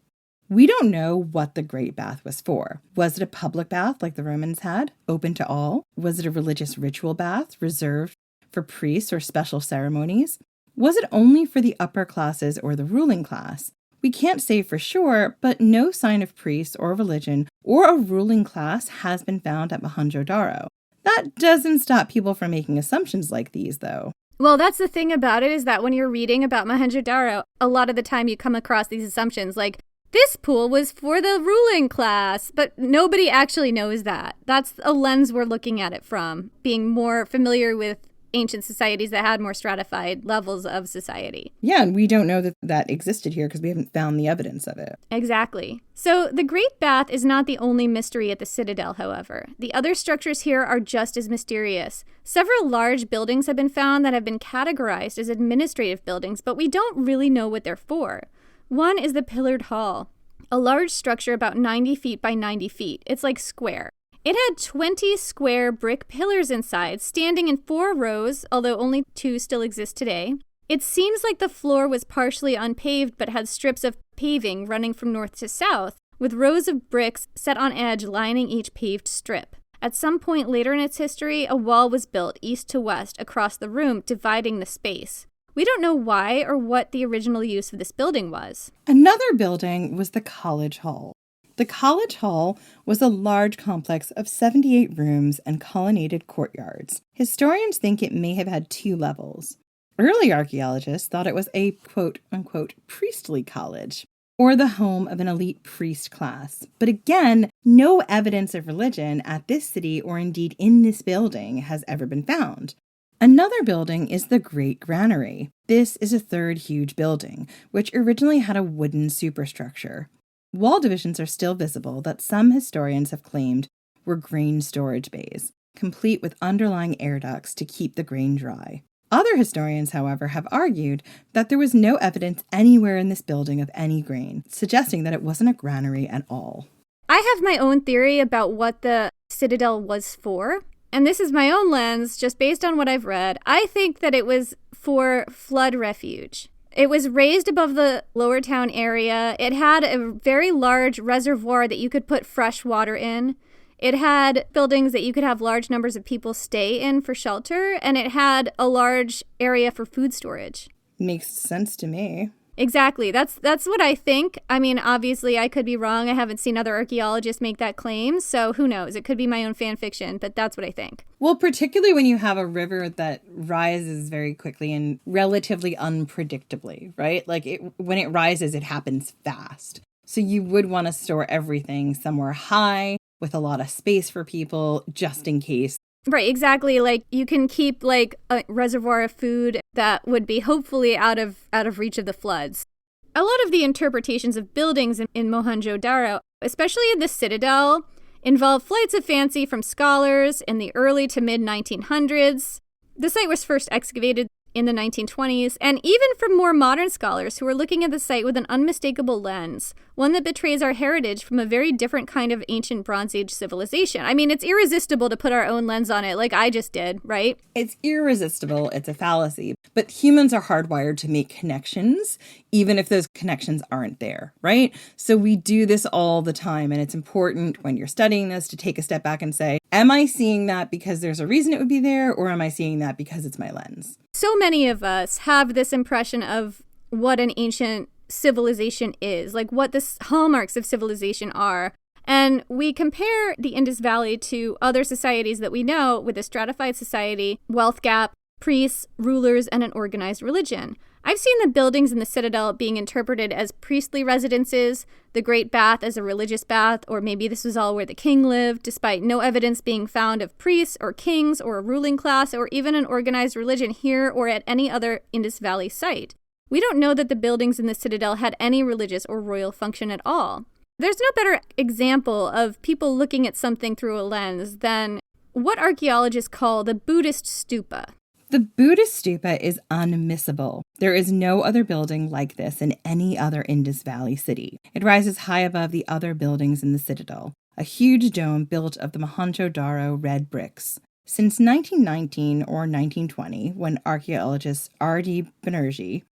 We don't know what the Great Bath was for. Was it a public bath like the Romans had, open to all? Was it a religious ritual bath reserved for priests or special ceremonies? Was it only for the upper classes or the ruling class? We can't say for sure, but no sign of priests or religion or a ruling class has been found at Mohenjo Daro. That doesn't stop people from making assumptions like these, though. Well, that's the thing about it, is that when you're reading about Mohenjo Daro, a lot of the time you come across these assumptions like, this pool was for the ruling class, but nobody actually knows that. That's a lens we're looking at it from, being more familiar with ancient societies that had more stratified levels of society. Yeah, and we don't know that that existed here because we haven't found the evidence of it. Exactly. So the Great Bath is not the only mystery at the Citadel, however. The other structures here are just as mysterious. Several large buildings have been found that have been categorized as administrative buildings, but we don't really know what they're for. One is the Pillared Hall, a large structure about 90 feet by 90 feet. It's like square. It had 20 square brick pillars inside, standing in 4 rows, although only 2 still exist today. It seems like the floor was partially unpaved but had strips of paving running from north to south, with rows of bricks set on edge lining each paved strip. At some point later in its history, a wall was built east to west across the room, dividing the space. We don't know why or what the original use of this building was. Another building was the College Hall. The College Hall was a large complex of 78 rooms and colonnaded courtyards. Historians think it may have had 2 levels. Early archaeologists thought it was a quote-unquote priestly college, or the home of an elite priest class. But again, no evidence of religion at this city or indeed in this building has ever been found. Another building is the Great Granary. This is a third huge building, which originally had a wooden superstructure. Wall divisions are still visible that some historians have claimed were grain storage bays, complete with underlying air ducts to keep the grain dry. Other historians, however, have argued that there was no evidence anywhere in this building of any grain, suggesting that it wasn't a granary at all. I have my own theory about what the Citadel was for, and this is my own lens, just based on what I've read. I think that it was for flood refuge. It was raised above the lower town area. It had a very large reservoir that you could put fresh water in. It had buildings that you could have large numbers of people stay in for shelter, and it had a large area for food storage. Makes sense to me. Exactly. That's what I think. I mean, obviously, I could be wrong. I haven't seen other archaeologists make that claim, so who knows? It could be my own fan fiction, but that's what I think. Well, particularly when you have a river that rises very quickly and relatively unpredictably, right? Like, when it rises, it happens fast. So you would want to store everything somewhere high with a lot of space for people, just in case Right, exactly. Like you can keep like a reservoir of food that would be hopefully out of reach of the floods. A lot of the interpretations of buildings in Mohenjo Daro, especially in the citadel, involve flights of fancy from scholars in the early to mid 1900s. The site was first excavated in the 1920s, and even from more modern scholars who are looking at the site with an unmistakable lens, one that betrays our heritage from a very different kind of ancient Bronze Age civilization. I mean, it's irresistible to put our own lens on it, like I just did, right? It's irresistible. It's a fallacy. But humans are hardwired to make connections, even if those connections aren't there, right? So we do this all the time, and it's important when you're studying this to take a step back and say, am I seeing that because there's a reason it would be there, or am I seeing that because it's my lens? So many of us have this impression of what an ancient civilization is, like what the hallmarks of civilization are. And we compare the Indus Valley to other societies that we know with a stratified society, wealth gap, priests, rulers, and an organized religion. I've seen the buildings in the citadel being interpreted as priestly residences, the Great Bath as a religious bath, or maybe this was all where the king lived, despite no evidence being found of priests or kings or a ruling class or even an organized religion here or at any other Indus Valley site. We don't know that the buildings in the citadel had any religious or royal function at all. There's no better example of people looking at something through a lens than what archaeologists call the Buddhist stupa. The Buddhist stupa is unmissable. There is no other building like this in any other Indus Valley city. It rises high above the other buildings in the citadel, a huge dome built of the Mohenjo Daro red bricks. Since 1919 or 1920, when archaeologist R.D. Banerjee,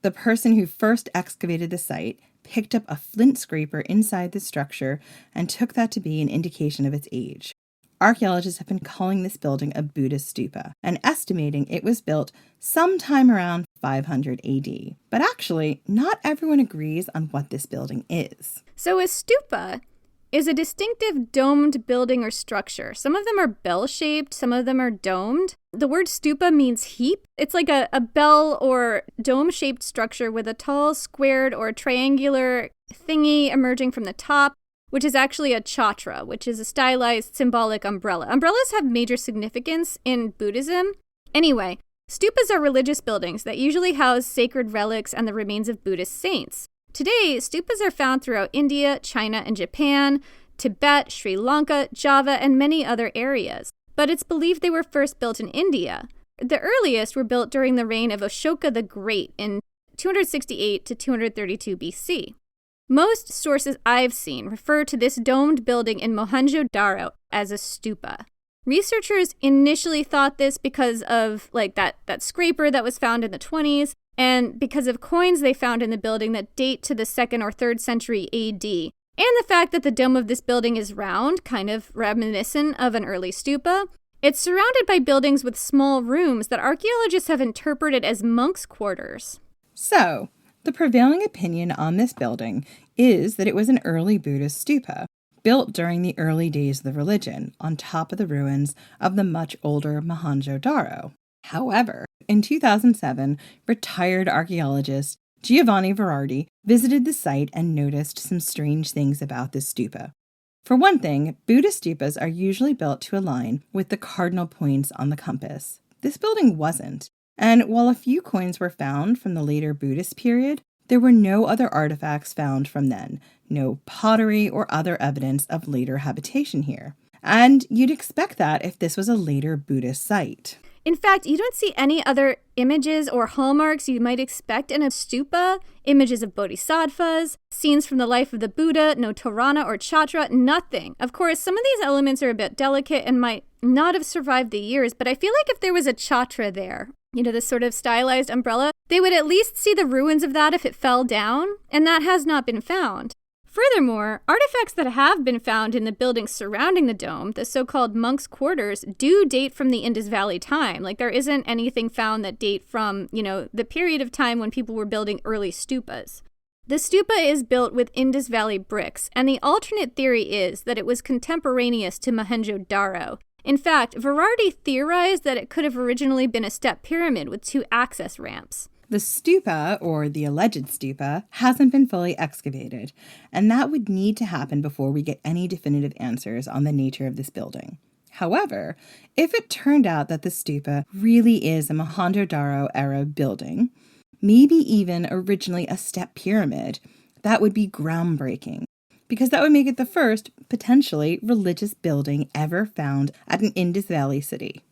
the person who first excavated the site, picked up a flint scraper inside the structure and took that to be an indication of its age. Archaeologists have been calling this building a Buddhist stupa and estimating it was built sometime around 500 AD. But actually, not everyone agrees on what this building is. So a stupa is a distinctive domed building or structure. Some of them are bell-shaped, some of them are domed. The word stupa means heap. It's like a bell or dome-shaped structure with a tall, squared, or triangular thingy emerging from the top, which is actually a chhatra, which is a stylized symbolic umbrella. Umbrellas have major significance in Buddhism. Anyway, stupas are religious buildings that usually house sacred relics and the remains of Buddhist saints. Today, stupas are found throughout India, China, and Japan, Tibet, Sri Lanka, Java, and many other areas. But it's believed they were first built in India. The earliest were built during the reign of Ashoka the Great in 268 to 232 BC. Most sources I've seen refer to this domed building in Mohenjo Daro as a stupa. Researchers initially thought this because of that scraper that was found in the 20s, and because of coins they found in the building that date to the 2nd or 3rd century AD, and the fact that the dome of this building is round, kind of reminiscent of an early stupa. It's surrounded by buildings with small rooms that archaeologists have interpreted as monks' quarters. So, the prevailing opinion on this building is that it was an early Buddhist stupa, built during the early days of the religion, on top of the ruins of the much older Mohenjo Daro. However, in 2007, retired archaeologist Giovanni Verardi visited the site and noticed some strange things about this stupa. For one thing, Buddhist stupas are usually built to align with the cardinal points on the compass. This building wasn't. And while a few coins were found from the later Buddhist period, there were no other artifacts found from then, no pottery or other evidence of later habitation here. And you'd expect that if this was a later Buddhist site. In fact, you don't see any other images or hallmarks you might expect in a stupa. Images of bodhisattvas, scenes from the life of the Buddha, no Torana or chhatra, nothing. Of course, some of these elements are a bit delicate and might not have survived the years, but I feel like if there was a chhatra there, this sort of stylized umbrella, they would at least see the ruins of that if it fell down, and that has not been found. Furthermore, artifacts that have been found in the buildings surrounding the dome, the so-called monks' quarters, do date from the Indus Valley time. There isn't anything found that date from, the period of time when people were building early stupas. The stupa is built with Indus Valley bricks, and the alternate theory is that it was contemporaneous to Mohenjo Daro. In fact, Verardi theorized that it could have originally been a step pyramid with 2 access ramps. The stupa, or the alleged stupa, hasn't been fully excavated, and that would need to happen before we get any definitive answers on the nature of this building. However, if it turned out that the stupa really is a Mohenjo Daro era building, maybe even originally a step pyramid, that would be groundbreaking, because that would make it the first, potentially, religious building ever found at an Indus Valley city.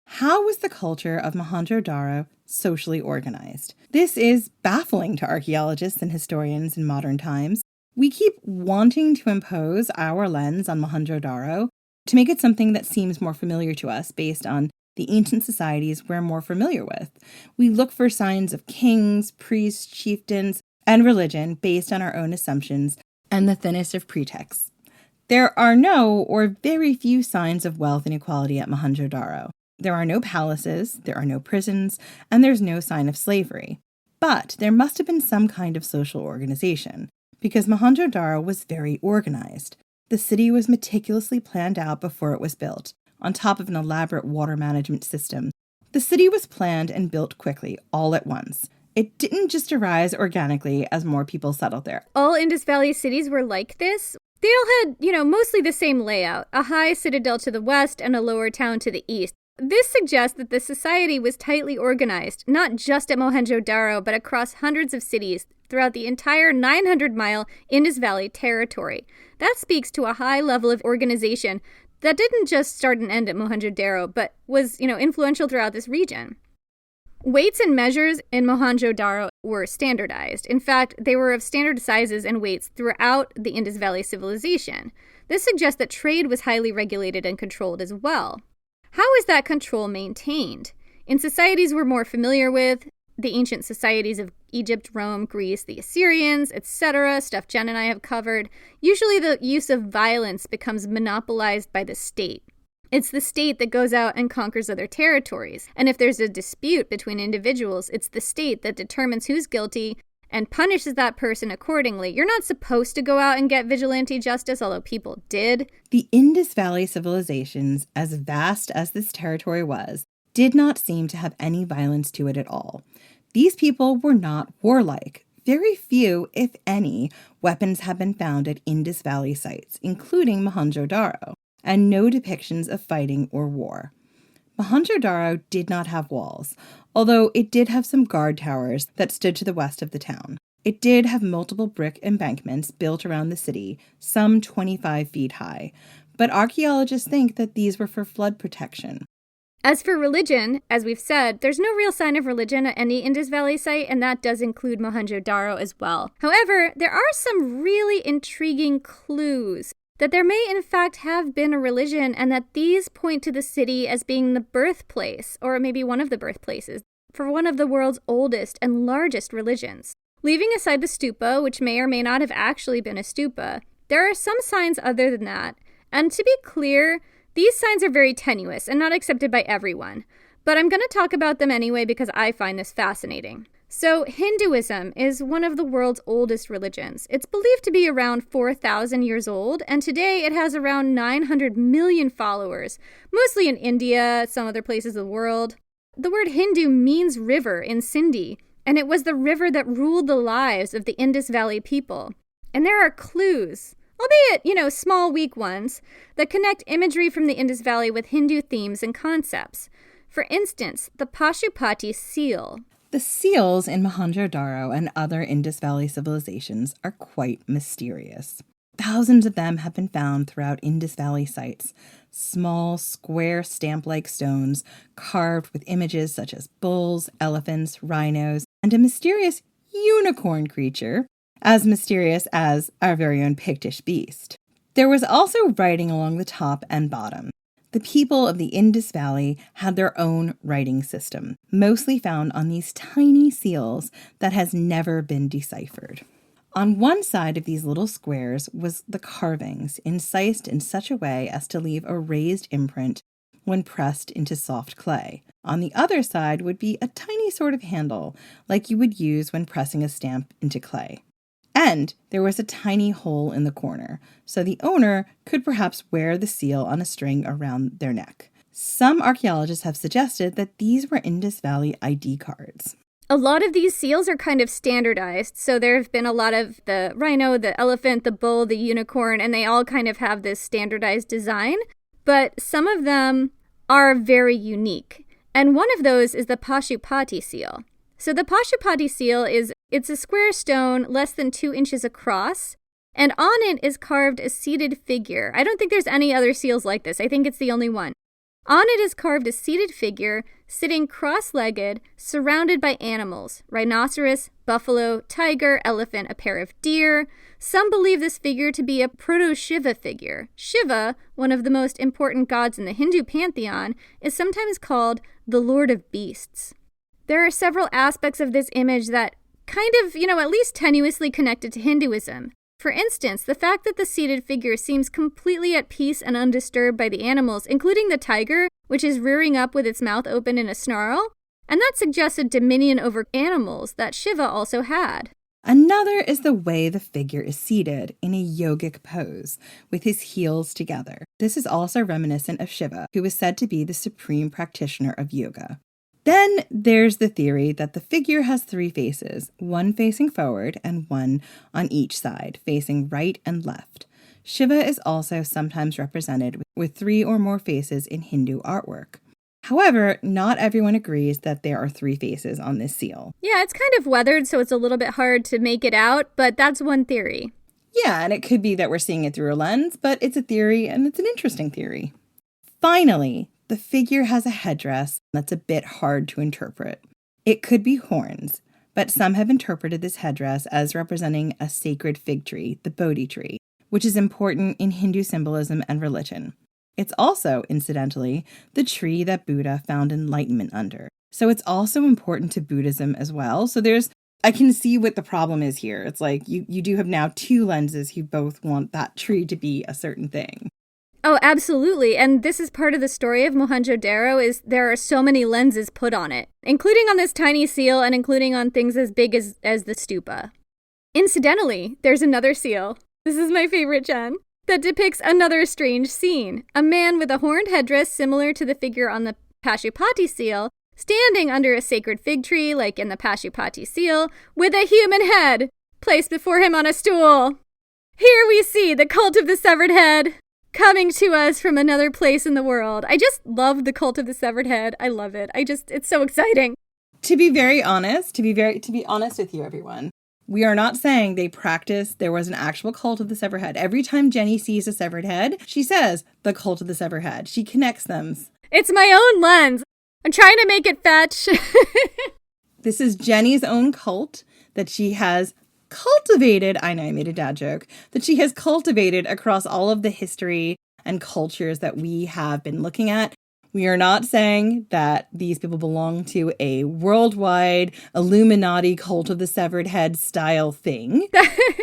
How was the culture of Mohenjo Daro socially organized? This is baffling to archaeologists and historians in modern times. We keep wanting to impose our lens on Mohenjo Daro to make it something that seems more familiar to us based on the ancient societies we're more familiar with. We look for signs of kings, priests, chieftains, and religion based on our own assumptions and the thinnest of pretexts. There are no or very few signs of wealth inequality at Mohenjo Daro. There are no palaces, there are no prisons, and there's no sign of slavery. But there must have been some kind of social organization, because Mohenjo Daro was very organized. The city was meticulously planned out before it was built, on top of an elaborate water management system. The city was planned and built quickly, all at once. It didn't just arise organically as more people settled there. All Indus Valley cities were like this. They all had, mostly the same layout, a high citadel to the west and a lower town to the east. This suggests that the society was tightly organized, not just at Mohenjo Daro, but across hundreds of cities throughout the entire 900-mile Indus Valley territory. That speaks to a high level of organization that didn't just start and end at Mohenjo Daro, but was, influential throughout this region. Weights and measures in Mohenjo Daro were standardized. In fact, they were of standard sizes and weights throughout the Indus Valley civilization. This suggests that trade was highly regulated and controlled as well. How is that control maintained? In societies we're more familiar with, the ancient societies of Egypt, Rome, Greece, the Assyrians, etc., stuff Jen and I have covered, usually the use of violence becomes monopolized by the state. It's the state that goes out and conquers other territories. And if there's a dispute between individuals, it's the state that determines who's guilty and punishes that person accordingly. You're not supposed to go out and get vigilante justice, although people did. The Indus Valley civilizations, as vast as this territory was, did not seem to have any violence to it at all. These people were not warlike. Very few, if any, weapons have been found at Indus Valley sites, including Mohenjo Daro, and no depictions of fighting or war. Mohenjo Daro did not have walls, although it did have some guard towers that stood to the west of the town. It did have multiple brick embankments built around the city, some 25 feet high, but archaeologists think that these were for flood protection. As for religion, as we've said, there's no real sign of religion at any Indus Valley site, and that does include Mohenjo Daro as well. However, there are some really intriguing clues that there may in fact have been a religion, and that these point to the city as being the birthplace, or maybe one of the birthplaces, for one of the world's oldest and largest religions. Leaving aside the stupa, which may or may not have actually been a stupa, there are some signs other than that. And to be clear, these signs are very tenuous and not accepted by everyone. But I'm going to talk about them anyway because I find this fascinating. So Hinduism is one of the world's oldest religions. It's believed to be around 4,000 years old, and today it has around 900 million followers, mostly in India, some other places of the world. The word Hindu means river in Sindhi, and it was the river that ruled the lives of the Indus Valley people. And there are clues, albeit, small, weak ones, that connect imagery from the Indus Valley with Hindu themes and concepts. For instance, the Pashupati seal. The seals in Mohenjo Daro and other Indus Valley civilizations are quite mysterious. Thousands of them have been found throughout Indus Valley sites. Small, square stamp-like stones carved with images such as bulls, elephants, rhinos, and a mysterious unicorn creature, as mysterious as our very own Pictish beast. There was also writing along the top and bottom. The people of the Indus Valley had their own writing system, mostly found on these tiny seals that has never been deciphered. On one side of these little squares was the carvings, incised in such a way as to leave a raised imprint when pressed into soft clay. On the other side would be a tiny sort of handle, like you would use when pressing a stamp into clay. And there was a tiny hole in the corner, so the owner could perhaps wear the seal on a string around their neck. Some archaeologists have suggested that these were Indus Valley ID cards. A lot of these seals are kind of standardized, so there have been a lot of the rhino, the elephant, the bull, the unicorn, and they all kind of have this standardized design. but some of them are very unique. And one of those is the Pashupati seal. So the Pashupati seal it's a square stone less than 2 inches across, and on it is carved a seated figure. I don't think there's any other seals like this. I think it's the only one. On it is carved a seated figure, sitting cross-legged, surrounded by animals: rhinoceros, buffalo, tiger, elephant, a pair of deer. Some believe this figure to be a proto-Shiva figure. Shiva, one of the most important gods in the Hindu pantheon, is sometimes called the Lord of Beasts. There are several aspects of this image that kind of, at least tenuously connected to Hinduism. For instance, the fact that the seated figure seems completely at peace and undisturbed by the animals, including the tiger, which is rearing up with its mouth open in a snarl, and that suggests a dominion over animals that Shiva also had. Another is the way the figure is seated in a yogic pose, with his heels together. This is also reminiscent of Shiva, who is said to be the supreme practitioner of yoga. Then there's the theory that the figure has 3 faces, one facing forward and one on each side, facing right and left. Shiva is also sometimes represented with 3 or more faces in Hindu artwork. However, not everyone agrees that there are 3 faces on this seal. Yeah, it's kind of weathered, so it's a little bit hard to make it out, but that's one theory. Yeah, and it could be that we're seeing it through a lens, but it's a theory, and it's an interesting theory. Finally, the figure has a headdress that's a bit hard to interpret. It could be horns, but some have interpreted this headdress as representing a sacred fig tree, the Bodhi tree, which is important in Hindu symbolism and religion. It's also, incidentally, the tree that Buddha found enlightenment under. So it's also important to Buddhism as well. So I can see what the problem is here. It's like you do have now 2 lenses who both want that tree to be a certain thing. Oh, absolutely. And this is part of the story of Mohenjo Daro is there are so many lenses put on it, including on this tiny seal and including on things as big as the stupa. Incidentally, there's another seal. This is my favorite, Jen, that depicts another strange scene. A man with a horned headdress similar to the figure on the Pashupati seal, standing under a sacred fig tree like in the Pashupati seal, with a human head placed before him on a stool. Here we see the cult of the severed head, coming to us from another place in the world. I just love the cult of the severed head. I love it. It's so exciting. To be honest with you, everyone, we are not saying there was an actual cult of the severed head. Every time Jenny sees a severed head, she says the cult of the severed head. She connects them. It's my own lens. I'm trying to make it fetch. This is Jenny's own cult that she has cultivated. I know I made a dad joke. That she has cultivated across all of the history and cultures that we have been looking at. We are not saying that these people belong to a worldwide Illuminati cult of the severed head style thing.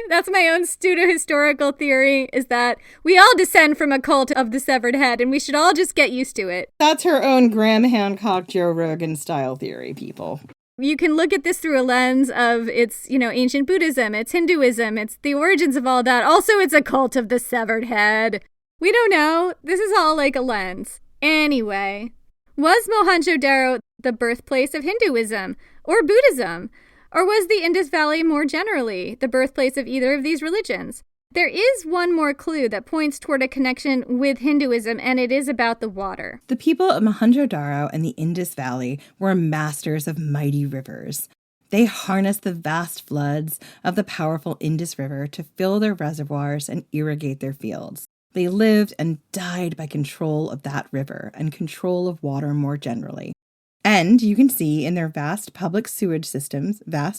That's my own pseudo-historical theory, is that we all descend from a cult of the severed head, and we should all just get used to it. That's her own Graham Hancock, Joe Rogan style theory, people. You can look at this through a lens of it's, ancient Buddhism, it's Hinduism, it's the origins of all that. Also, it's a cult of the severed head. We don't know. This is all like a lens. Anyway, was Mohenjo Daro the birthplace of Hinduism or Buddhism? Or was the Indus Valley more generally the birthplace of either of these religions? There is one more clue that points toward a connection with Hinduism, and it is about the water. The people of Mohenjo Daro and the Indus Valley were masters of mighty rivers. They harnessed the vast floods of the powerful Indus River to fill their reservoirs and irrigate their fields. They lived and died by control of that river and control of water more generally. And you can see in their vast public sewage systems, there are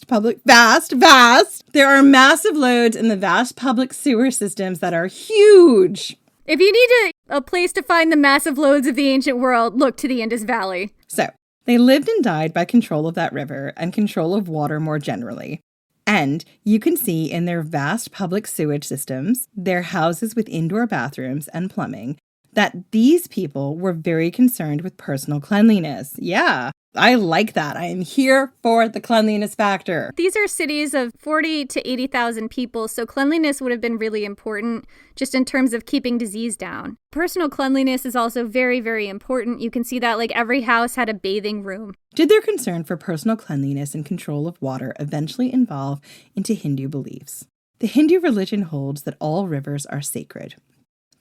massive loads in the vast public sewer systems that are huge. If you need a place to find the massive loads of the ancient world, look to the Indus Valley. So, they lived and died by control of that river and control of water more generally. And you can see in their vast public sewage systems, their houses with indoor bathrooms and plumbing, that these people were very concerned with personal cleanliness. Yeah, I like that. I am here for the cleanliness factor. These are cities of 40 to 80,000 people, so cleanliness would have been really important just in terms of keeping disease down. Personal cleanliness is also very, very important. You can see that like every house had a bathing room. Did their concern for personal cleanliness and control of water eventually evolve into Hindu beliefs? The Hindu religion holds that all rivers are sacred.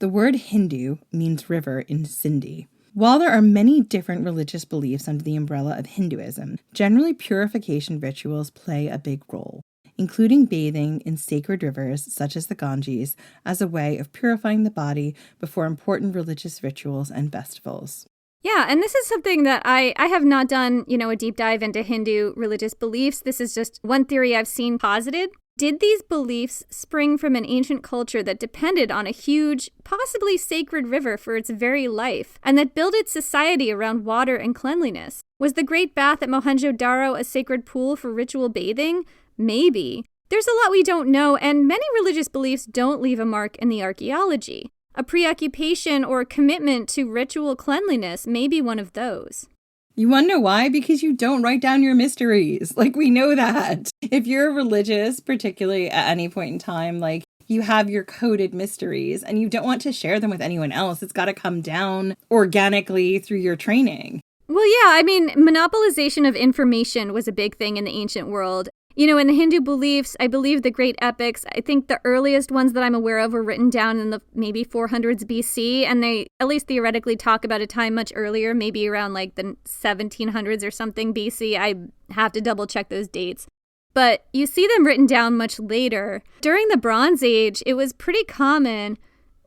The word Hindu means river in Sindhi. While there are many different religious beliefs under the umbrella of Hinduism, generally purification rituals play a big role, including bathing in sacred rivers such as the Ganges as a way of purifying the body before important religious rituals and festivals. Yeah, and this is something that I have not done, a deep dive into Hindu religious beliefs. This is just one theory I've seen posited. Did these beliefs spring from an ancient culture that depended on a huge, possibly sacred river for its very life, and that built its society around water and cleanliness? Was the Great Bath at Mohenjo Daro a sacred pool for ritual bathing? Maybe. There's a lot we don't know, and many religious beliefs don't leave a mark in the archaeology. A preoccupation or commitment to ritual cleanliness may be one of those. You want to know why? Because you don't write down your mysteries. We know that. If you're religious, particularly at any point in time, you have your coded mysteries and you don't want to share them with anyone else. It's got to come down organically through your training. Well, yeah, monopolization of information was a big thing in the ancient world. In the Hindu beliefs, I believe the great epics, I think the earliest ones that I'm aware of were written down in the maybe 400s BC, and they at least theoretically talk about a time much earlier, maybe around the 1700s or something BC. I have to double check those dates. But you see them written down much later. During the Bronze Age, it was pretty common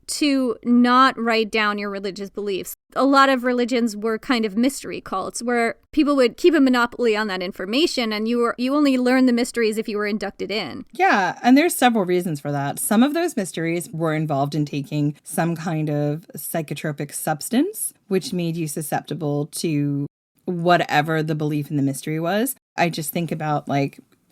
to not write down your religious beliefs. A lot of religions were kind of mystery cults where people would keep a monopoly on that information, and you only learn the mysteries if you were inducted in. Yeah, and there's several reasons for that. Some of those mysteries were involved in taking some kind of psychotropic substance, which made you susceptible to whatever the belief in the mystery was. I just think about,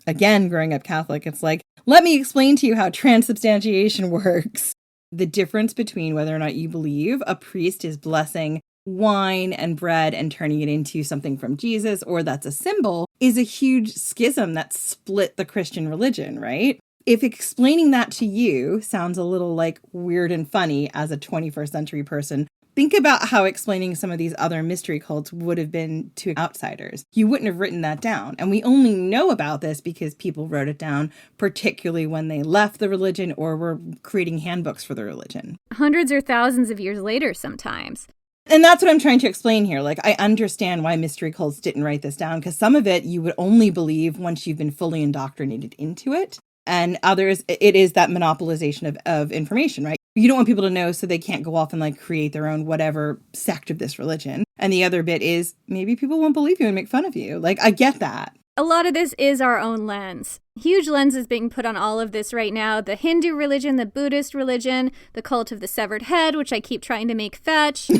again, growing up Catholic, it's let me explain to you how transubstantiation works. The difference between whether or not you believe a priest is blessing wine and bread and turning it into something from Jesus, or that's a symbol, is a huge schism that split the Christian religion, right? If explaining that to you sounds a little weird and funny as a 21st century person, think about how explaining some of these other mystery cults would have been to outsiders. You wouldn't have written that down. And we only know about this because people wrote it down, particularly when they left the religion or were creating handbooks for the religion. Hundreds or thousands of years later sometimes. And that's what I'm trying to explain here. I understand why mystery cults didn't write this down, because some of it you would only believe once you've been fully indoctrinated into it. And others, it is that monopolization of information, right? You don't want people to know so they can't go off and create their own whatever sect of this religion. And the other bit is maybe people won't believe you and make fun of you. I get that. A lot of this is our own lens. Huge lens is being put on all of this right now. The Hindu religion, the Buddhist religion, the cult of the severed head, which I keep trying to make fetch,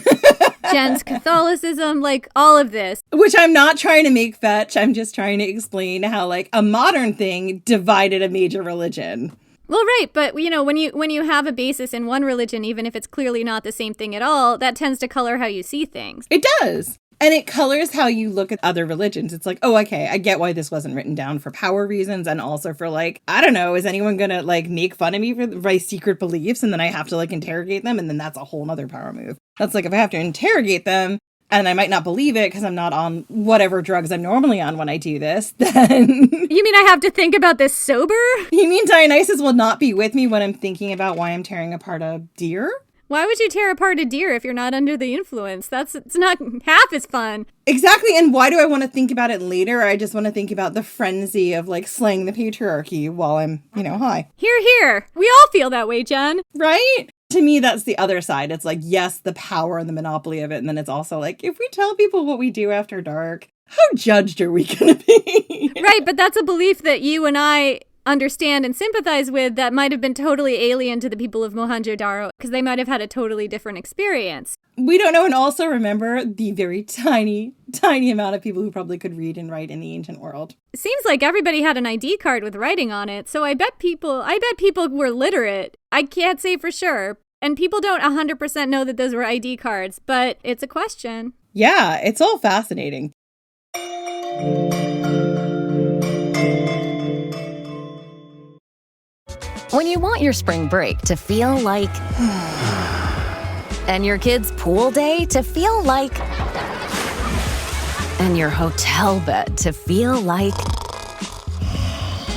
Jen's Catholicism, all of this. Which I'm not trying to make fetch. I'm just trying to explain how a modern thing divided a major religion. Well, right, but when you have a basis in one religion, even if it's clearly not the same thing at all, that tends to color how you see things. It does. And it colors how you look at other religions. It's oh, okay, I get why this wasn't written down for power reasons, and also for I don't know, is anyone gonna make fun of me for my secret beliefs, and then I have to interrogate them, and then that's a whole nother power move. That's if I have to interrogate them, and I might not believe it because I'm not on whatever drugs I'm normally on when I do this, then... You mean I have to think about this sober? You mean Dionysus will not be with me when I'm thinking about why I'm tearing apart a deer? Why would you tear apart a deer if you're not under the influence? It's not half as fun. Exactly, and why do I want to think about it later? I just want to think about the frenzy of slaying the patriarchy while I'm, high. Hear, hear. We all feel that way, Jen. Right? To me, that's the other side. It's yes, the power and the monopoly of it. And then it's also if we tell people what we do after dark, how judged are we going to be? Right, but that's a belief that you and I understand and sympathize with that might have been totally alien to the people of Mohenjo Daro because they might have had a totally different experience. We don't know. And also remember the very tiny, tiny amount of people who probably could read and write in the ancient world. It seems like everybody had an ID card with writing on it. So I bet people were literate. I can't say for sure. And people don't 100% know that those were ID cards, but it's a question. Yeah, it's all fascinating. When you want your spring break to feel like... and your kids' pool day to feel like... and your hotel bed to feel like...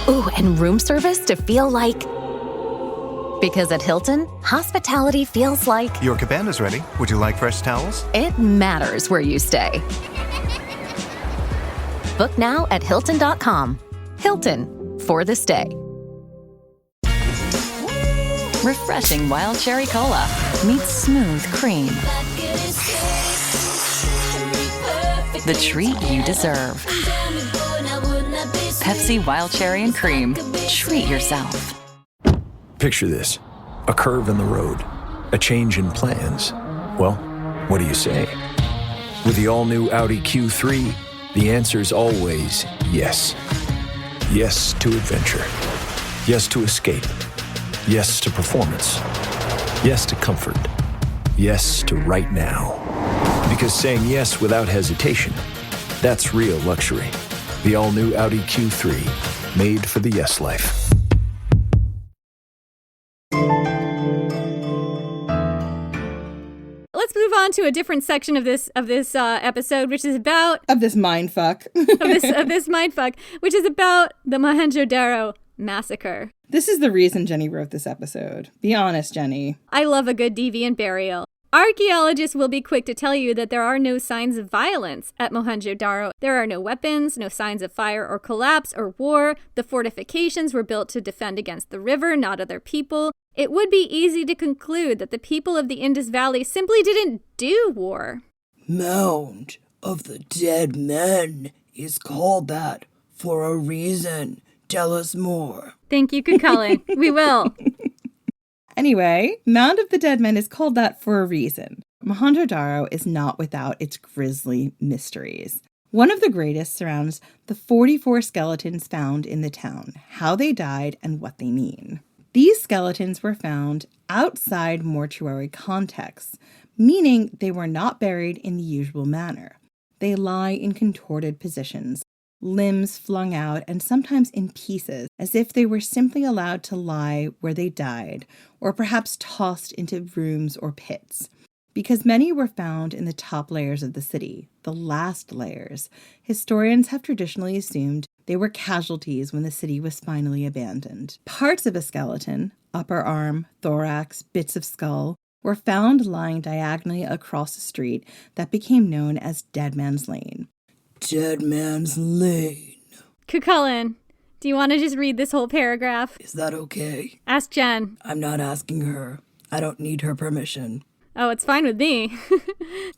ooh, and room service to feel like... Because at Hilton, hospitality feels like... Your cabana's ready. Would you like fresh towels? It matters where you stay. Book now at Hilton.com. Hilton, for the stay. Refreshing wild cherry cola meets smooth cream. The treat you deserve. Pepsi Wild Cherry and Cream. Treat yourself. Picture this. A curve in the road. A change in plans. Well, what do you say? With the all-new Audi Q3, the answer's always yes. Yes to adventure. Yes to escape. Yes to performance. Yes to comfort. Yes to right now. Because saying yes without hesitation, that's real luxury. The all-new Audi Q3, made for the yes life. Let's move on to a different section of this episode, which is about this mindfuck, of this mindfuck, which is about the Mohenjo Daro massacre. This is the reason Jenny wrote this episode. Be honest, Jenny. I love a good deviant burial. Archaeologists will be quick to tell you that there are no signs of violence at Mohenjo Daro. There are no weapons, no signs of fire or collapse or war. The fortifications were built to defend against the river, not other people. It would be easy to conclude that the people of the Indus Valley simply didn't do war. Mound of the dead men is called that for a reason. Tell us more. Thank you, Cucullin. We will. Anyway, Mound of the Dead Men is called that for a reason. Mohenjo Daro is not without its grisly mysteries. One of the greatest surrounds the 44 skeletons found in the town, how they died, and what they mean. These skeletons were found outside mortuary contexts, meaning they were not buried in the usual manner. They lie in contorted positions, limbs flung out and sometimes in pieces, as if they were simply allowed to lie where they died, or perhaps tossed into rooms or pits. Because many were found in the top layers of the city, the last layers, historians have traditionally assumed they were casualties when the city was finally abandoned. Parts of a skeleton, upper arm, thorax, bits of skull, were found lying diagonally across the street that became known as Dead Man's Lane. Dead Man's Lane. Cucullin, do you want to just read this whole paragraph? Is that okay? Ask Jen. I'm not asking her. I don't need her permission. Oh, it's fine with me.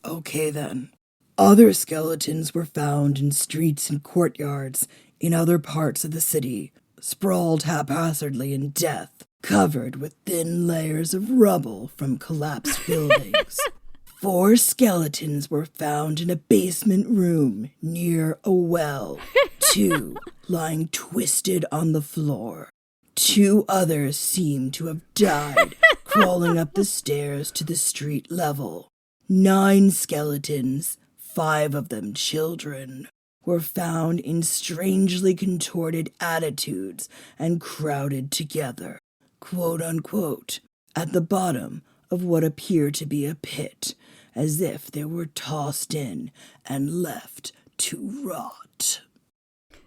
Okay, then. Other skeletons were found in streets and courtyards in other parts of the city, sprawled haphazardly in death, covered with thin layers of rubble from collapsed buildings. 4 skeletons were found in a basement room near a well, 2 lying twisted on the floor. 2 others seem to have died crawling up the stairs to the street level. 9 skeletons, 5 of them children, were found in strangely contorted attitudes and crowded together, quote unquote, at the bottom of what appeared to be a pit, as if they were tossed in and left to rot.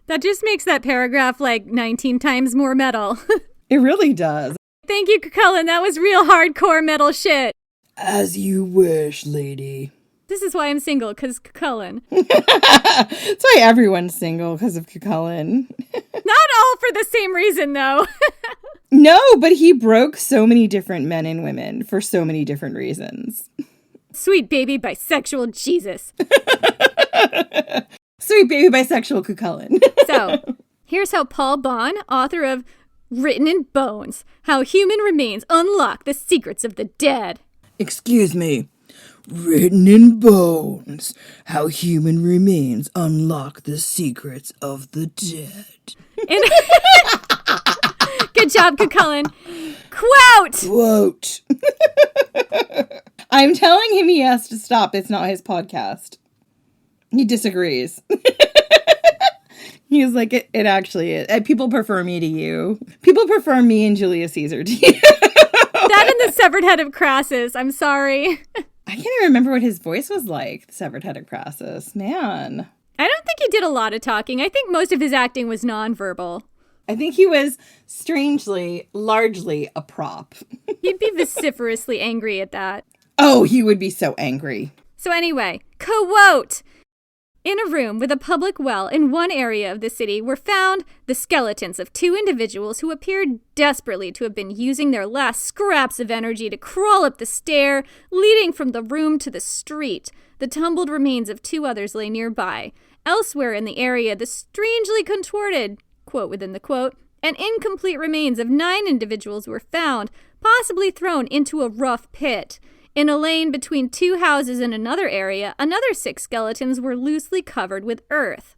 That just makes that paragraph like 19 times more metal. It really does. Thank you, Cucullin. That was real hardcore metal shit. As you wish, lady. This is why I'm single, because Cucullin. That's why everyone's single, because of Cucullin. Not all for the same reason, though. No, but he broke so many different men and women for so many different reasons. Sweet baby bisexual Jesus. Sweet baby bisexual Cucullin. So, here's how Paul Bond, author of Written in Bones, How Human Remains Unlock the Secrets of the Dead. Excuse me. Written in Bones, How Human Remains Unlock the Secrets of the Dead. Good job, Cucullin. Quote! Quote. I'm telling him he has to stop. It's not his podcast. He disagrees. He's like, it actually is. People prefer me to you. People prefer me and Julius Caesar to you. That and the severed head of Crassus. I'm sorry. I can't even remember what his voice was like, the severed head of Crassus. Man. I don't think he did a lot of talking. I think most of his acting was nonverbal. I think he was strangely, largely a prop. He'd be vociferously angry at that. Oh, he would be so angry. So anyway, quote, in a room with a public well in one area of the city were found the skeletons of two individuals who appeared desperately to have been using their last scraps of energy to crawl up the stair leading from the room to the street. The tumbled remains of two others lay nearby. Elsewhere in the area, the strangely contorted, quote within the quote, and incomplete remains of 9 individuals were found, possibly thrown into a rough pit. In a lane between 2 houses in another area, another 6 skeletons were loosely covered with earth.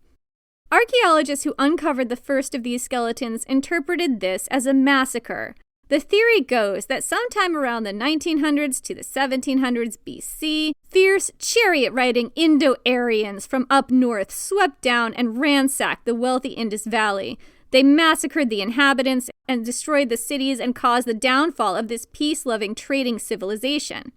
Archaeologists who uncovered the first of these skeletons interpreted this as a massacre. The theory goes that sometime around the 1900s to the 1700s BC, fierce chariot-riding Indo-Aryans from up north swept down and ransacked the wealthy Indus Valley. They massacred the inhabitants and destroyed the cities and caused the downfall of this peace-loving trading civilization.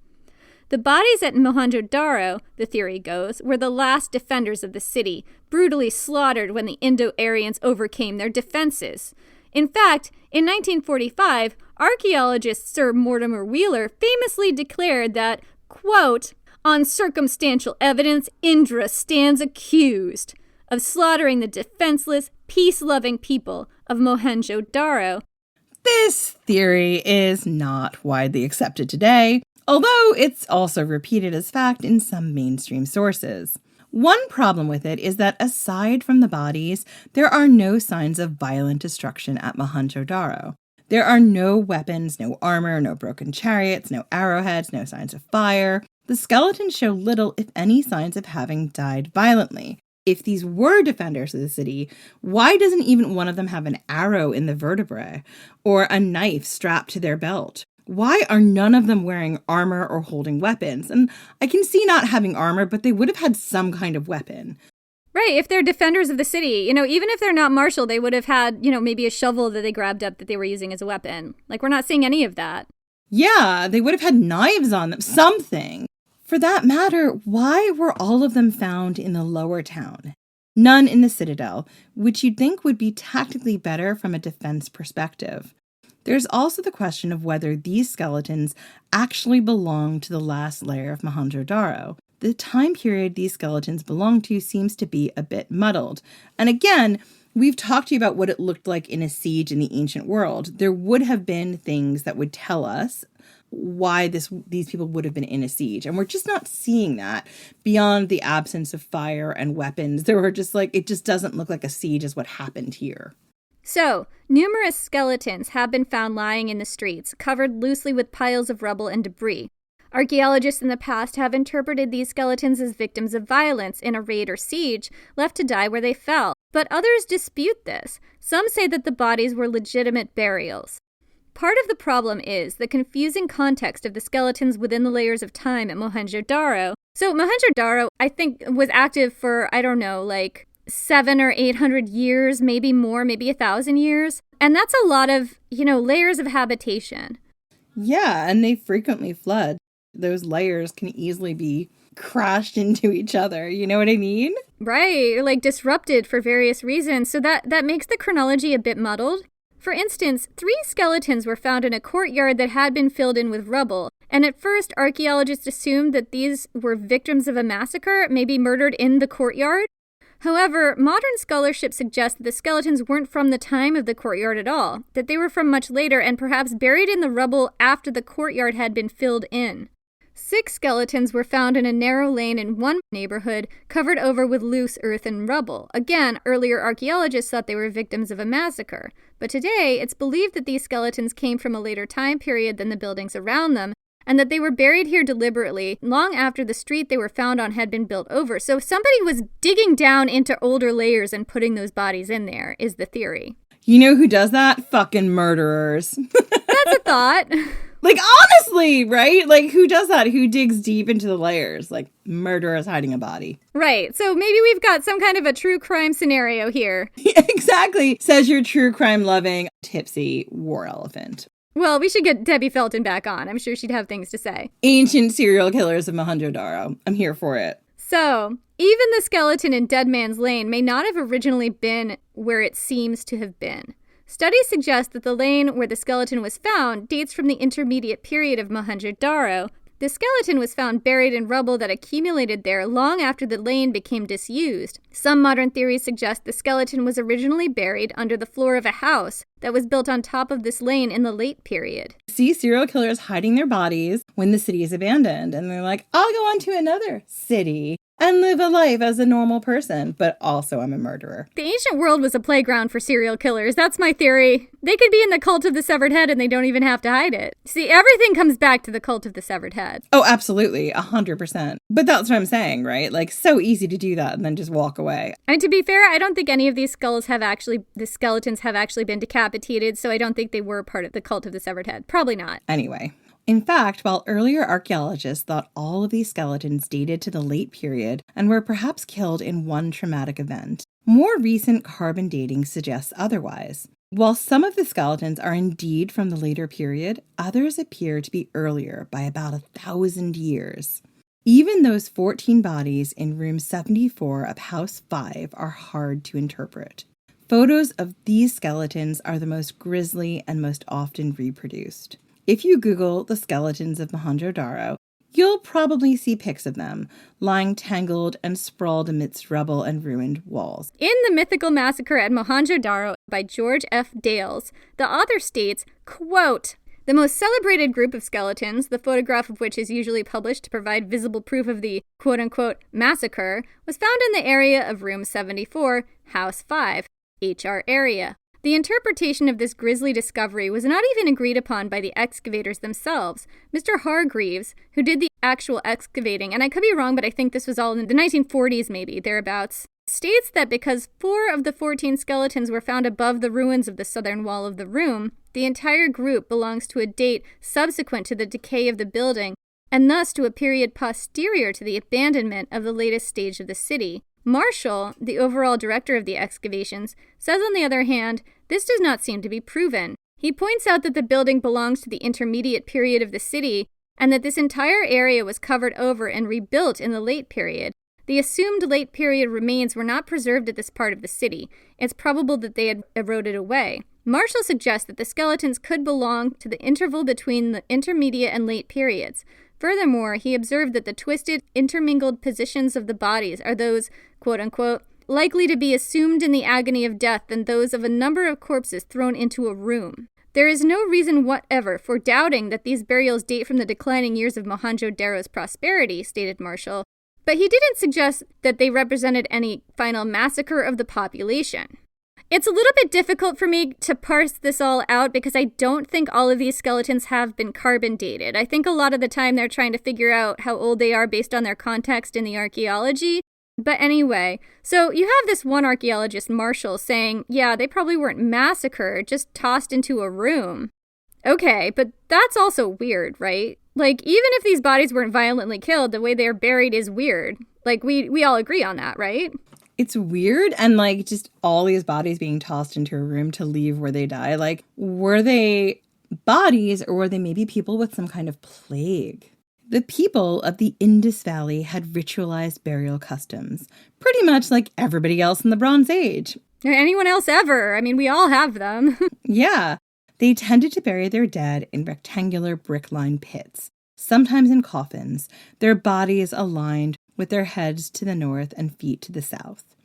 The bodies at Mohenjo Daro, the theory goes, were the last defenders of the city, brutally slaughtered when the Indo-Aryans overcame their defenses. In fact, in 1945, archaeologist Sir Mortimer Wheeler famously declared that, quote, on circumstantial evidence, Indra stands accused of slaughtering the defenseless, peace-loving people of Mohenjo Daro. This theory is not widely accepted today, although it's also repeated as fact in some mainstream sources. One problem with it is that aside from the bodies, there are no signs of violent destruction at Mohenjo Daro. There are no weapons, no armor, no broken chariots, no arrowheads, no signs of fire. The skeletons show little, if any, signs of having died violently. If these were defenders of the city, why doesn't even one of them have an arrow in the vertebrae or a knife strapped to their belt? Why are none of them wearing armor or holding weapons? And I can see not having armor, but they would have had some kind of weapon. Right, if they're defenders of the city, even if they're not martial, they would have had, maybe a shovel that they grabbed up that they were using as a weapon. Like, we're not seeing any of that. Yeah, they would have had knives on them, something. For that matter, why were all of them found in the lower town? None in the citadel, which you'd think would be tactically better from a defense perspective. There's also the question of whether these skeletons actually belong to the last layer of Mohenjo Daro. The time period these skeletons belong to seems to be a bit muddled. And again, we've talked to you about what it looked like in a siege in the ancient world. There would have been things that would tell us why these people would have been in a siege. And we're just not seeing that beyond the absence of fire and weapons. There were just it just doesn't look like a siege is what happened here. So, numerous skeletons have been found lying in the streets, covered loosely with piles of rubble and debris. Archaeologists in the past have interpreted these skeletons as victims of violence in a raid or siege, left to die where they fell. But others dispute this. Some say that the bodies were legitimate burials. Part of the problem is the confusing context of the skeletons within the layers of time at Mohenjo Daro. So Mohenjo Daro, I think, was active for, 700 or 800 years, maybe more, maybe 1,000 years. And that's a lot of, layers of habitation. Yeah, and they frequently flood. Those layers can easily be crashed into each other. You know what I mean? Right, or disrupted for various reasons. So that makes the chronology a bit muddled. For instance, 3 skeletons were found in a courtyard that had been filled in with rubble. And at first, archaeologists assumed that these were victims of a massacre, maybe murdered in the courtyard. However, modern scholarship suggests that the skeletons weren't from the time of the courtyard at all, that they were from much later and perhaps buried in the rubble after the courtyard had been filled in. 6 skeletons were found in a narrow lane in one neighborhood, covered over with loose earth and rubble. Again, earlier archaeologists thought they were victims of a massacre. But today, it's believed that these skeletons came from a later time period than the buildings around them, and that they were buried here deliberately long after the street they were found on had been built over. So somebody was digging down into older layers and putting those bodies in there, is the theory. You know who does that? Fucking murderers. That's a thought. Honestly, right? Who does that? Who digs deep into the layers? Murderers hiding a body. Right. So maybe we've got some kind of a true crime scenario here. Yeah, exactly. Says your true crime loving, tipsy war elephant. Well, we should get Debbie Felton back on. I'm sure she'd have things to say. Ancient serial killers of Mohenjo Daro. I'm here for it. So, even the skeleton in Dead Man's Lane may not have originally been where it seems to have been. Studies suggest that the lane where the skeleton was found dates from the intermediate period of Mohenjo Daro. The skeleton was found buried in rubble that accumulated there long after the lane became disused. Some modern theories suggest the skeleton was originally buried under the floor of a house that was built on top of this lane in the late period. See serial killers hiding their bodies when the city is abandoned, and they're like, I'll go on to another city and live a life as a normal person, but also I'm a murderer. The ancient world was a playground for serial killers. That's my theory. They could be in the cult of the severed head and they don't even have to hide it. See, everything comes back to the cult of the severed head. Oh, absolutely, 100%. But that's what I'm saying, right? Like, so easy to do that and then just walk away. And to be fair, I don't think any of these the skeletons have actually been decapitated, so I don't think they were part of the cult of the severed head. Probably not. Anyway. In fact, while earlier archaeologists thought all of these skeletons dated to the late period and were perhaps killed in one traumatic event, more recent carbon dating suggests otherwise. While some of the skeletons are indeed from the later period, others appear to be earlier by about 1,000 years. Even those 14 bodies in room 74 of House 5 are hard to interpret. Photos of these skeletons are the most grisly and most often reproduced. If you Google the skeletons of Mohenjo Daro, you'll probably see pics of them, lying tangled and sprawled amidst rubble and ruined walls. In The Mythical Massacre at Mohenjo Daro by George F. Dales, the author states, quote, "The most celebrated group of skeletons, the photograph of which is usually published to provide visible proof of the quote-unquote massacre, was found in the area of room 74, house 5, HR area. The interpretation of this grisly discovery was not even agreed upon by the excavators themselves. Mr. Hargreaves, who did the actual excavating, and I could be wrong, but I think this was all in the 1940s maybe, thereabouts, states that because 4 of the 14 skeletons were found above the ruins of the southern wall of the room, the entire group belongs to a date subsequent to the decay of the building, and thus to a period posterior to the abandonment of the latest stage of the city. Marshall, the overall director of the excavations, says on the other hand, this does not seem to be proven. He points out that the building belongs to the intermediate period of the city, and that this entire area was covered over and rebuilt in the late period. The assumed late period remains were not preserved at this part of the city. It's probable that they had eroded away. Marshall suggests that the skeletons could belong to the interval between the intermediate and late periods. Furthermore, he observed that the twisted, intermingled positions of the bodies are those, quote-unquote, likely to be assumed in the agony of death than those of a number of corpses thrown into a room. There is no reason whatever for doubting that these burials date from the declining years of Mohenjo Daro's prosperity, stated Marshall, but he didn't suggest that they represented any final massacre of the population. It's a little bit difficult for me to parse this all out because I don't think all of these skeletons have been carbon dated. I think a lot of the time they're trying to figure out how old they are based on their context in the archaeology. But anyway, so you have this one archaeologist, Marshall, saying, yeah, they probably weren't massacred, just tossed into a room. Okay, but that's also weird, right? Like, even if these bodies weren't violently killed, the way they're buried is weird. Like, we all agree on that, right? It's weird, and like just all these bodies being tossed into a room to leave where they die. Like, were they bodies or were they maybe people with some kind of plague? The people of the Indus Valley had ritualized burial customs, pretty much like everybody else in the Bronze Age. Or anyone else ever. I mean, we all have them. Yeah. They tended to bury their dead in rectangular brick-lined pits, sometimes in coffins, their bodies aligned with their heads to the north and feet to the south.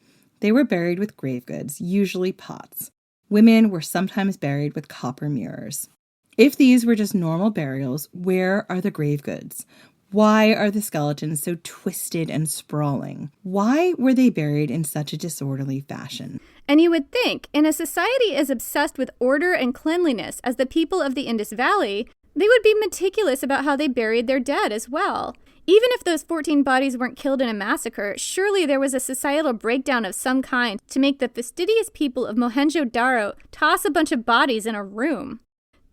They were buried with grave goods, usually pots. Women were sometimes buried with copper mirrors. If these were just normal burials, where are the grave goods? Why are the skeletons so twisted and sprawling? Why were they buried in such a disorderly fashion? And you would think, in a society as obsessed with order and cleanliness as the people of the Indus Valley, they would be meticulous about how they buried their dead as well. Even if those 14 bodies weren't killed in a massacre, surely there was a societal breakdown of some kind to make the fastidious people of Mohenjo Daro toss a bunch of bodies in a room.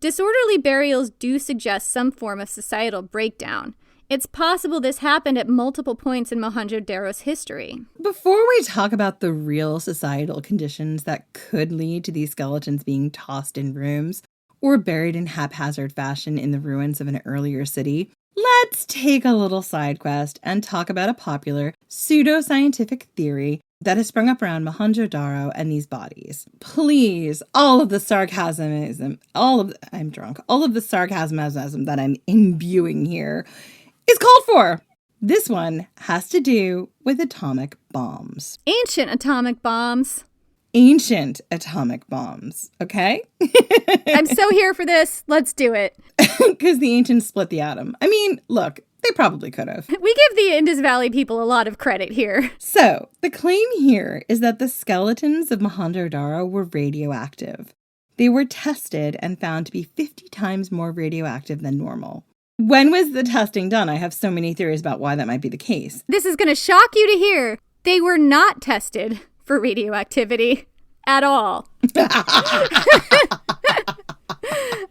Disorderly burials do suggest some form of societal breakdown. It's possible this happened at multiple points in Mohenjo Daro's history. Before we talk about the real societal conditions that could lead to these skeletons being tossed in rooms or buried in haphazard fashion in the ruins of an earlier city, let's take a little side quest and talk about a popular pseudoscientific theory that has sprung up around Mohenjo Daro and these bodies. Please, all of the sarcasm, all of the sarcasm that I'm imbuing here is called for. This one has to do with atomic bombs. Ancient atomic bombs. Ancient atomic bombs, okay? I'm so here for this. Let's do it. Because the ancients split the atom. I mean, look, they probably could have. We give the Indus Valley people a lot of credit here. So, the claim here is that the skeletons of Mohenjo Daro were radioactive. They were tested and found to be 50 times more radioactive than normal. When was the testing done? I have so many theories about why that might be the case. This is going to shock you to hear. They were not tested for radioactivity at all.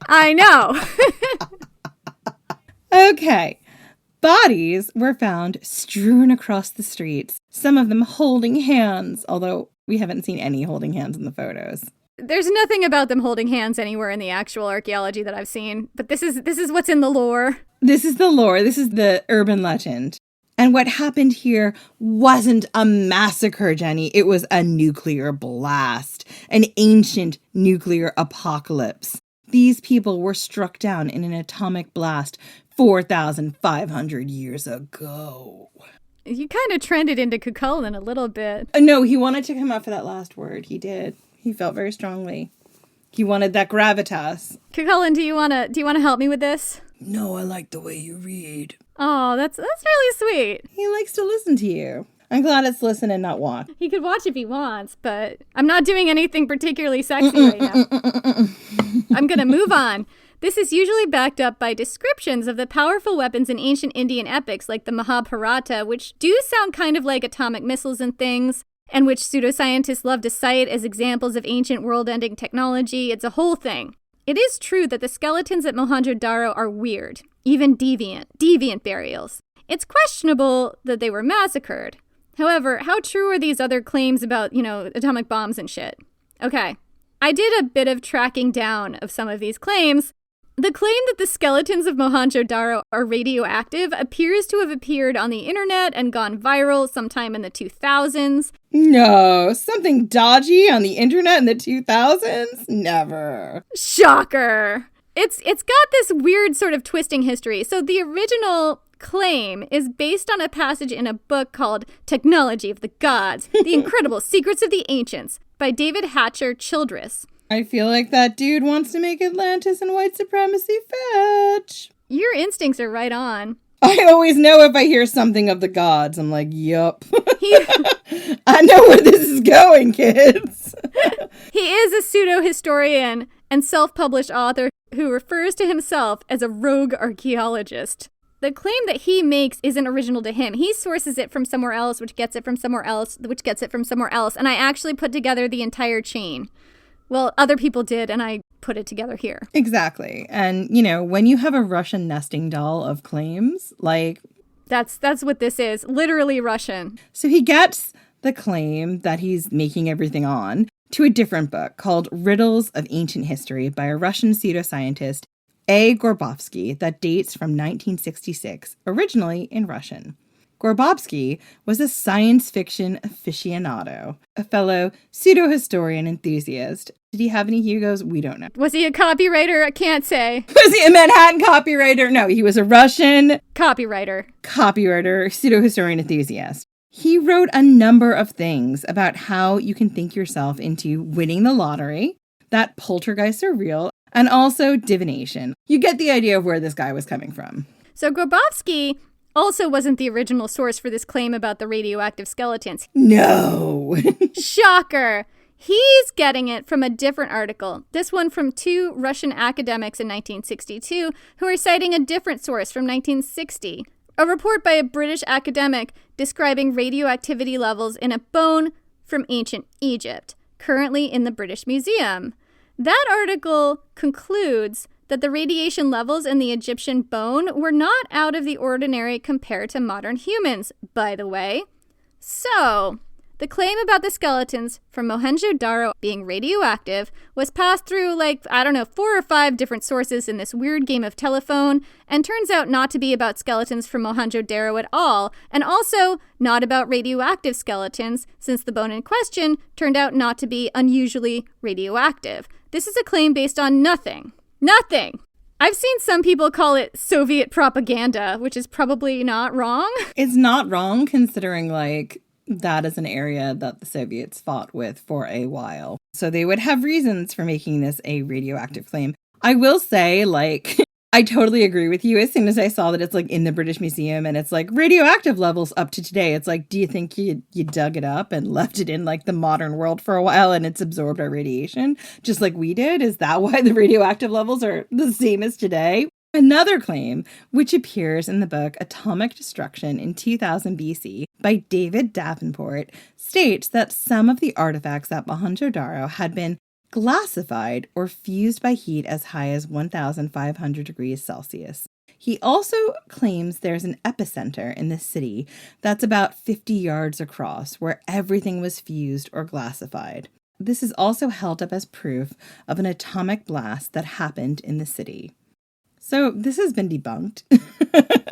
I know. Okay. Bodies were found strewn across the streets, some of them holding hands, although we haven't seen any holding hands in the photos. There's nothing about them holding hands anywhere in the actual archaeology that I've seen, but this is what's in the lore. This is the lore. This is the urban legend. And what happened here wasn't a massacre, Jenny. It was a nuclear blast, an ancient nuclear apocalypse. These people were struck down in an atomic blast 4,500 years ago. You kind of trended into Cucullin a little bit. No, he wanted to come out for that last word. He did. He felt very strongly. He wanted that gravitas. Cucullin, do you wanna help me with this? No, I like the way you read. Oh, that's really sweet. He likes to listen to you. I'm glad it's listen and not watch. He could watch if he wants, but I'm not doing anything particularly sexy right now. I'm gonna move on. This is usually backed up by descriptions of the powerful weapons in ancient Indian epics like the Mahabharata, which do sound kind of like atomic missiles and things, and which pseudoscientists love to cite as examples of ancient world-ending technology. It's a whole thing. It is true that the skeletons at Mohenjo Daro are weird, even deviant burials. It's questionable that they were massacred. However, how true are these other claims about, atomic bombs and shit? Okay, I did a bit of tracking down of some of these claims. The claim that the skeletons of Mohenjo Daro are radioactive appears to have appeared on the internet and gone viral sometime in the 2000s. No, something dodgy on the internet in the 2000s? Never. Shocker. It's got this weird sort of twisting history. So the original claim is based on a passage in a book called Technology of the Gods, The Incredible Secrets of the Ancients by David Hatcher Childress. I feel like that dude wants to make Atlantis and white supremacy fetch. Your instincts are right on. I always know if I hear something of the gods. I'm like, yup. I know where this is going, kids. He is a pseudo-historian and self-published author who refers to himself as a rogue archaeologist. The claim that he makes isn't original to him. He sources it from somewhere else, which gets it from somewhere else, which gets it from somewhere else, and I actually put together the entire chain. Well, other people did, and I put it together here. Exactly. And, when you have a Russian nesting doll of claims, like... That's what this is. Literally Russian. So he gets the claim that he's making everything on to a different book called Riddles of Ancient History by a Russian pseudoscientist, A. Gorbovsky, that dates from 1966, originally in Russian. Gorbovsky was a science fiction aficionado, a fellow pseudo-historian enthusiast. Did he have any Hugos? We don't know. Was he a copywriter? I can't say. Was he a Manhattan copywriter? No, he was a Russian copywriter, pseudo-historian enthusiast. He wrote a number of things about how you can think yourself into winning the lottery, that poltergeists are real, and also divination. You get the idea of where this guy was coming from. So Gorbovsky also wasn't the original source for this claim about the radioactive skeletons. No! Shocker! He's getting it from a different article. This one from two Russian academics in 1962 who are citing a different source from 1960. A report by a British academic describing radioactivity levels in a bone from ancient Egypt, currently in the British Museum. That article concludes that the radiation levels in the Egyptian bone were not out of the ordinary compared to modern humans, by the way. So, The claim about the skeletons from Mohenjo Daro being radioactive was passed through, 4 or 5 different sources in this weird game of telephone, and turns out not to be about skeletons from Mohenjo Daro at all, and also not about radioactive skeletons, since the bone in question turned out not to be unusually radioactive. This is a claim based on nothing. Nothing! I've seen some people call it Soviet propaganda, which is probably not wrong. It's not wrong considering, that is an area that the Soviets fought with for a while. So they would have reasons for making this a radioactive claim. I will say, I totally agree with you. As soon as I saw that it's in the British Museum and it's radioactive levels up to today, it's do you think you dug it up and left it in the modern world for a while and it's absorbed our radiation just like we did? Is that why the radioactive levels are the same as today? Another claim, which appears in the book Atomic Destruction in 2000 BC by David Davenport, states that some of the artifacts at Mohenjo Daro had been glassified or fused by heat as high as 1,500 degrees Celsius. He also claims there's an epicenter in the city that's about 50 yards across where everything was fused or glassified. This is also held up as proof of an atomic blast that happened in the city. So this has been debunked.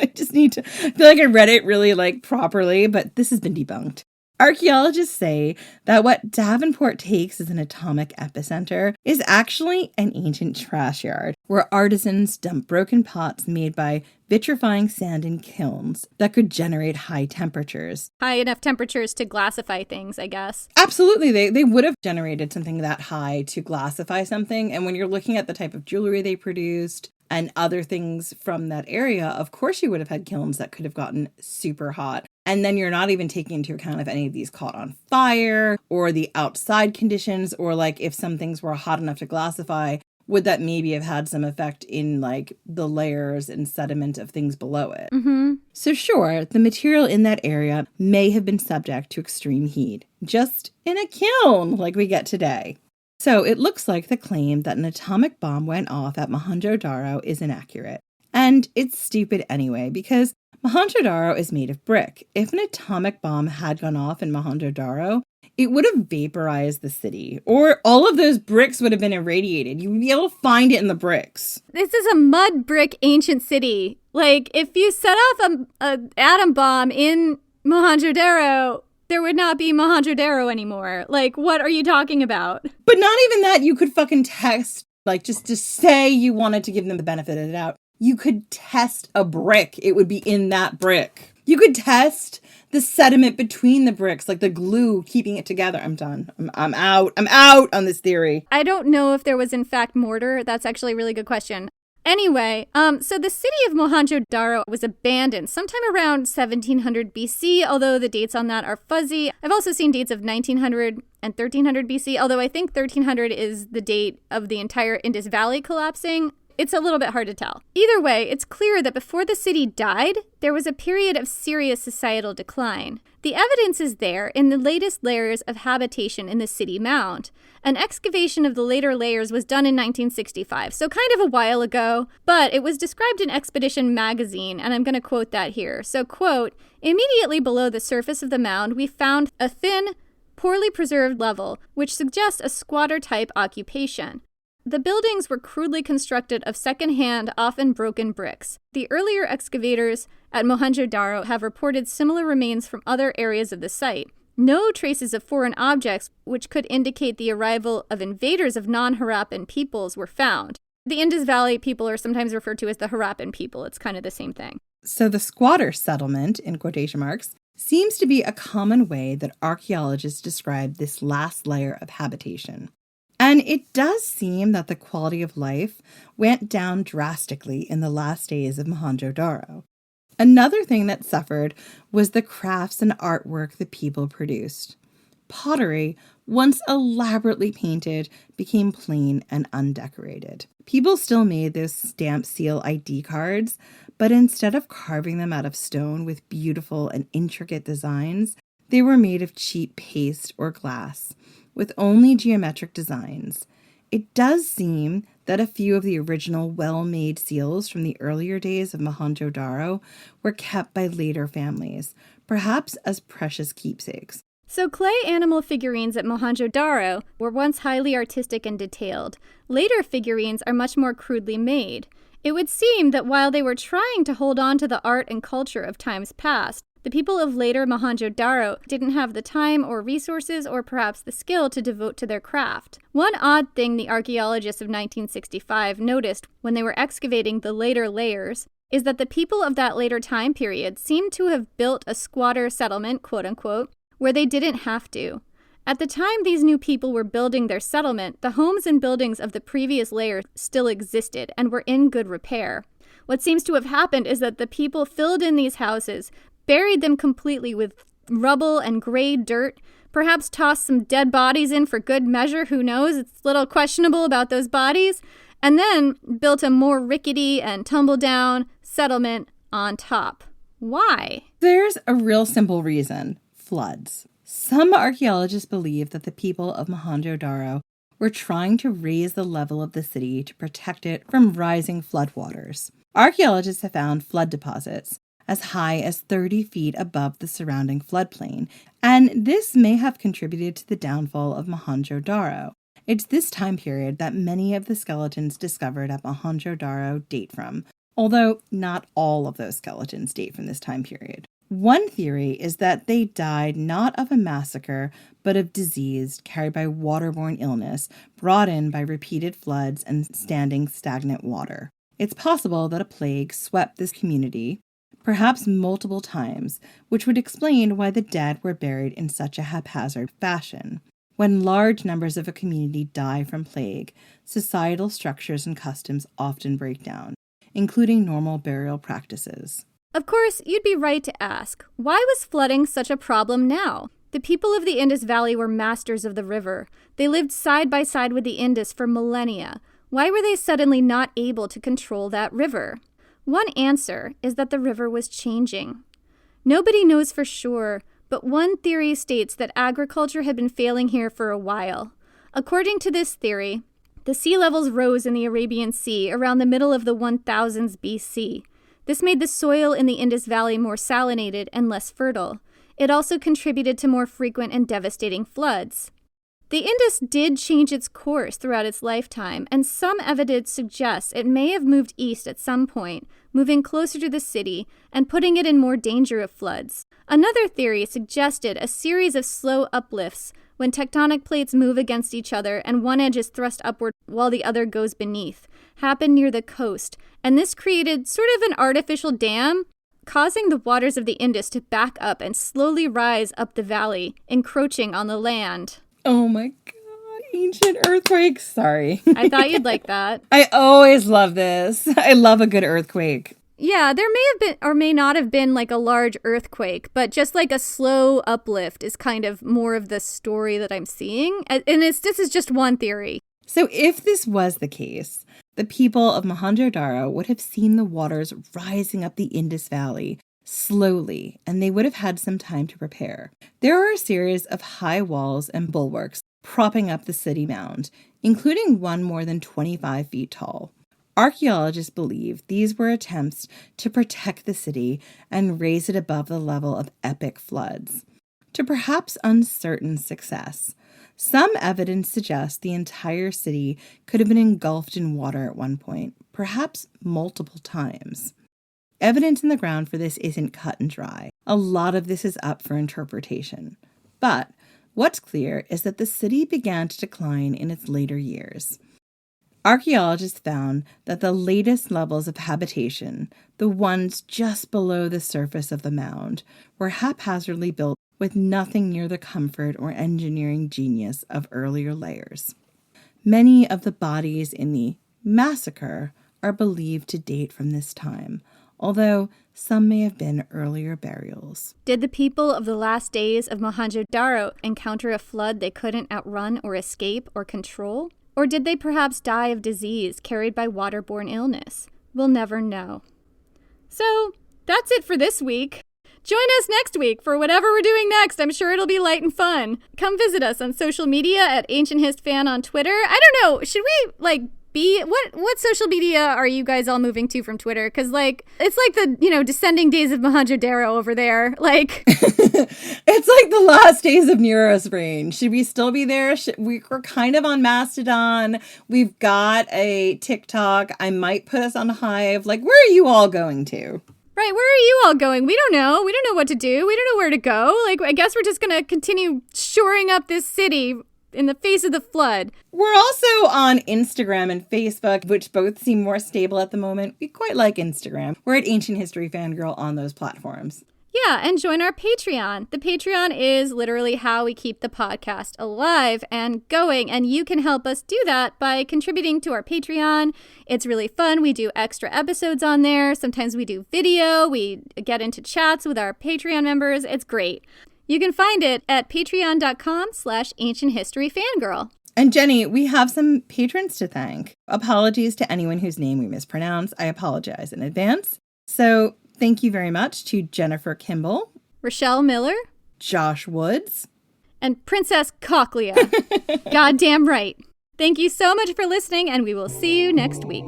I just need to I feel like I read it really properly, but this has been debunked. Archaeologists say that what Davenport takes as an atomic epicenter is actually an ancient trash yard where artisans dump broken pots made by vitrifying sand in kilns that could generate high temperatures. High enough temperatures to glassify things, I guess. Absolutely. They would have generated something that high to glassify something. And when you're looking at the type of jewelry they produced and other things from that area, of course you would have had kilns that could have gotten super hot. And then you're not even taking into account if any of these caught on fire or the outside conditions, or if some things were hot enough to glassify, would that maybe have had some effect in the layers and sediment of things below it? Mm-hmm. So sure, the material in that area may have been subject to extreme heat, just in a kiln like we get today. So it looks like the claim that an atomic bomb went off at Mohenjo Daro is inaccurate. And it's stupid anyway, because Mohenjo Daro is made of brick. If an atomic bomb had gone off in Mohenjo Daro, it would have vaporized the city, or all of those bricks would have been irradiated. You would be able to find it in the bricks. This is a mud brick ancient city. If you set off an atom bomb in Mohenjo Daro, there would not be Mohenjo Daro anymore. What are you talking about? But not even that. You could fucking test, just to say you wanted to give them the benefit of the doubt. You could test a brick. It would be in that brick. You could test the sediment between the bricks, the glue keeping it together. I'm done. I'm out. I'm out on this theory. I don't know if there was in fact mortar. That's actually a really good question. Anyway, so the city of Mohenjo Daro was abandoned sometime around 1700 BC, although the dates on that are fuzzy. I've also seen dates of 1900 and 1300 BC, although I think 1300 is the date of the entire Indus Valley collapsing. It's a little bit hard to tell. Either way, it's clear that before the city died, there was a period of serious societal decline. The evidence is there in the latest layers of habitation in the city mound. An excavation of the later layers was done in 1965, so kind of a while ago, but it was described in Expedition magazine, and I'm going to quote that here. So, quote, "Immediately below the surface of the mound, we found a thin, poorly preserved level, which suggests a squatter-type occupation. The buildings were crudely constructed of second-hand, often broken bricks. The earlier excavators at Mohenjo Daro have reported similar remains from other areas of the site. No traces of foreign objects, which could indicate the arrival of invaders of non-Harappan peoples, were found." The Indus Valley people are sometimes referred to as the Harappan people. It's kind of the same thing. So the squatter settlement, in quotation marks, seems to be a common way that archaeologists describe this last layer of habitation. And it does seem that the quality of life went down drastically in the last days of Mohenjo Daro. Another thing that suffered was the crafts and artwork the people produced. Pottery, once elaborately painted, became plain and undecorated. People still made those stamp seal ID cards, but instead of carving them out of stone with beautiful and intricate designs, they were made of cheap paste or glass, with only geometric designs. It does seem that a few of the original well-made seals from the earlier days of Mohenjo Daro were kept by later families, perhaps as precious keepsakes. So clay animal figurines at Mohenjo Daro were once highly artistic and detailed. Later figurines are much more crudely made. It would seem that while they were trying to hold on to the art and culture of times past, the people of later Mohenjo Daro didn't have the time or resources or perhaps the skill to devote to their craft. One odd thing the archaeologists of 1965 noticed when they were excavating the later layers is that the people of that later time period seemed to have built a squatter settlement, quote-unquote, where they didn't have to. At the time these new people were building their settlement, the homes and buildings of the previous layer still existed and were in good repair. What seems to have happened is that the people filled in these houses, buried them completely with rubble and gray dirt, perhaps tossed some dead bodies in for good measure, who knows, it's a little questionable about those bodies, and then built a more rickety and tumble-down settlement on top. Why? There's a real simple reason: floods. Some archaeologists believe that the people of Mohenjo Daro were trying to raise the level of the city to protect it from rising floodwaters. Archaeologists have found flood deposits as high as 30 feet above the surrounding floodplain, and this may have contributed to the downfall of Mohenjo Daro. It's this time period that many of the skeletons discovered at Mohenjo Daro date from, although not all of those skeletons date from this time period. One theory is that they died not of a massacre, but of disease carried by waterborne illness brought in by repeated floods and standing stagnant water. It's possible that a plague swept this community, perhaps multiple times, which would explain why the dead were buried in such a haphazard fashion. When large numbers of a community die from plague, societal structures and customs often break down, including normal burial practices. Of course, you'd be right to ask, why was flooding such a problem now? The people of the Indus Valley were masters of the river. They lived side by side with the Indus for millennia. Why were they suddenly not able to control that river? One answer is that the river was changing. Nobody knows for sure, but one theory states that agriculture had been failing here for a while. According to this theory, the sea levels rose in the Arabian Sea around the middle of the 1000s BC. This made the soil in the Indus Valley more salinated and less fertile. It also contributed to more frequent and devastating floods. The Indus did change its course throughout its lifetime, and some evidence suggests it may have moved east at some point, moving closer to the city and putting it in more danger of floods. Another theory suggested a series of slow uplifts when tectonic plates move against each other and one edge is thrust upward while the other goes beneath, happened near the coast, and this created sort of an artificial dam, causing the waters of the Indus to back up and slowly rise up the valley, encroaching on the land. Oh my god, ancient earthquakes. Sorry. I thought you'd like that. I always love this. I love a good earthquake. Yeah, there may have been or may not have been like a large earthquake, but just like a slow uplift is kind of more of the story that I'm seeing. And this is just one theory. So if this was the case, the people of Mohenjo Daro would have seen the waters rising up the Indus Valley slowly, and they would have had some time to prepare. There are a series of high walls and bulwarks propping up the city mound, including one more than 25 feet tall. Archaeologists believe these were attempts to protect the city and raise it above the level of epic floods, to perhaps uncertain success. Some evidence suggests the entire city could have been engulfed in water at one point, perhaps multiple times. Evidence in the ground for this isn't cut and dry. A lot of this is up for interpretation. But what's clear is that the city began to decline in its later years. Archaeologists found that the latest levels of habitation, the ones just below the surface of the mound, were haphazardly built with nothing near the comfort or engineering genius of earlier layers. Many of the bodies in the massacre are believed to date from this time, although some may have been earlier burials. Did the people of the last days of Mohenjo Daro encounter a flood they couldn't outrun or escape or control? Or did they perhaps die of disease carried by waterborne illness? We'll never know. So, that's it for this week. Join us next week for whatever we're doing next. I'm sure it'll be light and fun. Come visit us on social media at Ancient Hist Fan on Twitter. I don't know, should we, What social media are you guys all moving to from Twitter? Because, like, it's like the, descending days of Mohenjo Daro over there. Like, it's like the last days of Nero's reign. Should we still be there? We're kind of on Mastodon. We've got a TikTok. I might put us on Hive. Like, where are you all going to? Right, where are you all going? We don't know. We don't know what to do. We don't know where to go. Like, I guess we're just going to continue shoring up this city in the face of the flood. We're also on Instagram and Facebook, which both seem more stable at the moment. We quite like Instagram. We're at Ancient History Fangirl on those platforms. Yeah, and join our Patreon. The Patreon is literally how we keep the podcast alive and going, and you can help us do that by contributing to our Patreon. It's really fun. We do extra episodes on there. Sometimes we do video. We get into chats with our Patreon members. It's great. You can find it at patreon.com/ancienthistoryfangirl. And Jenny, we have some patrons to thank. Apologies to anyone whose name we mispronounce. I apologize in advance. So thank you very much to Jennifer Kimball, Rochelle Miller, Josh Woods, and Princess Cochlea. Goddamn right. Thank you so much for listening, and we will see you next week.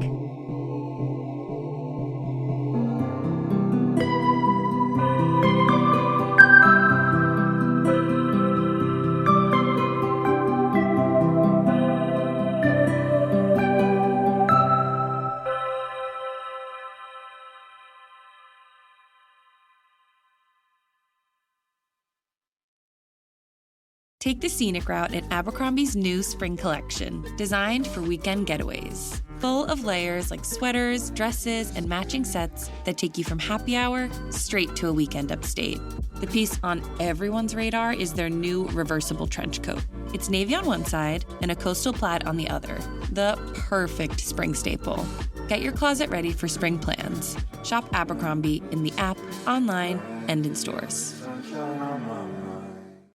Take the scenic route in Abercrombie's new spring collection, designed for weekend getaways. Full of layers like sweaters, dresses, and matching sets that take you from happy hour straight to a weekend upstate. The piece on everyone's radar is their new reversible trench coat. It's navy on one side and a coastal plaid on the other. The perfect spring staple. Get your closet ready for spring plans. Shop Abercrombie in the app, online, and in stores.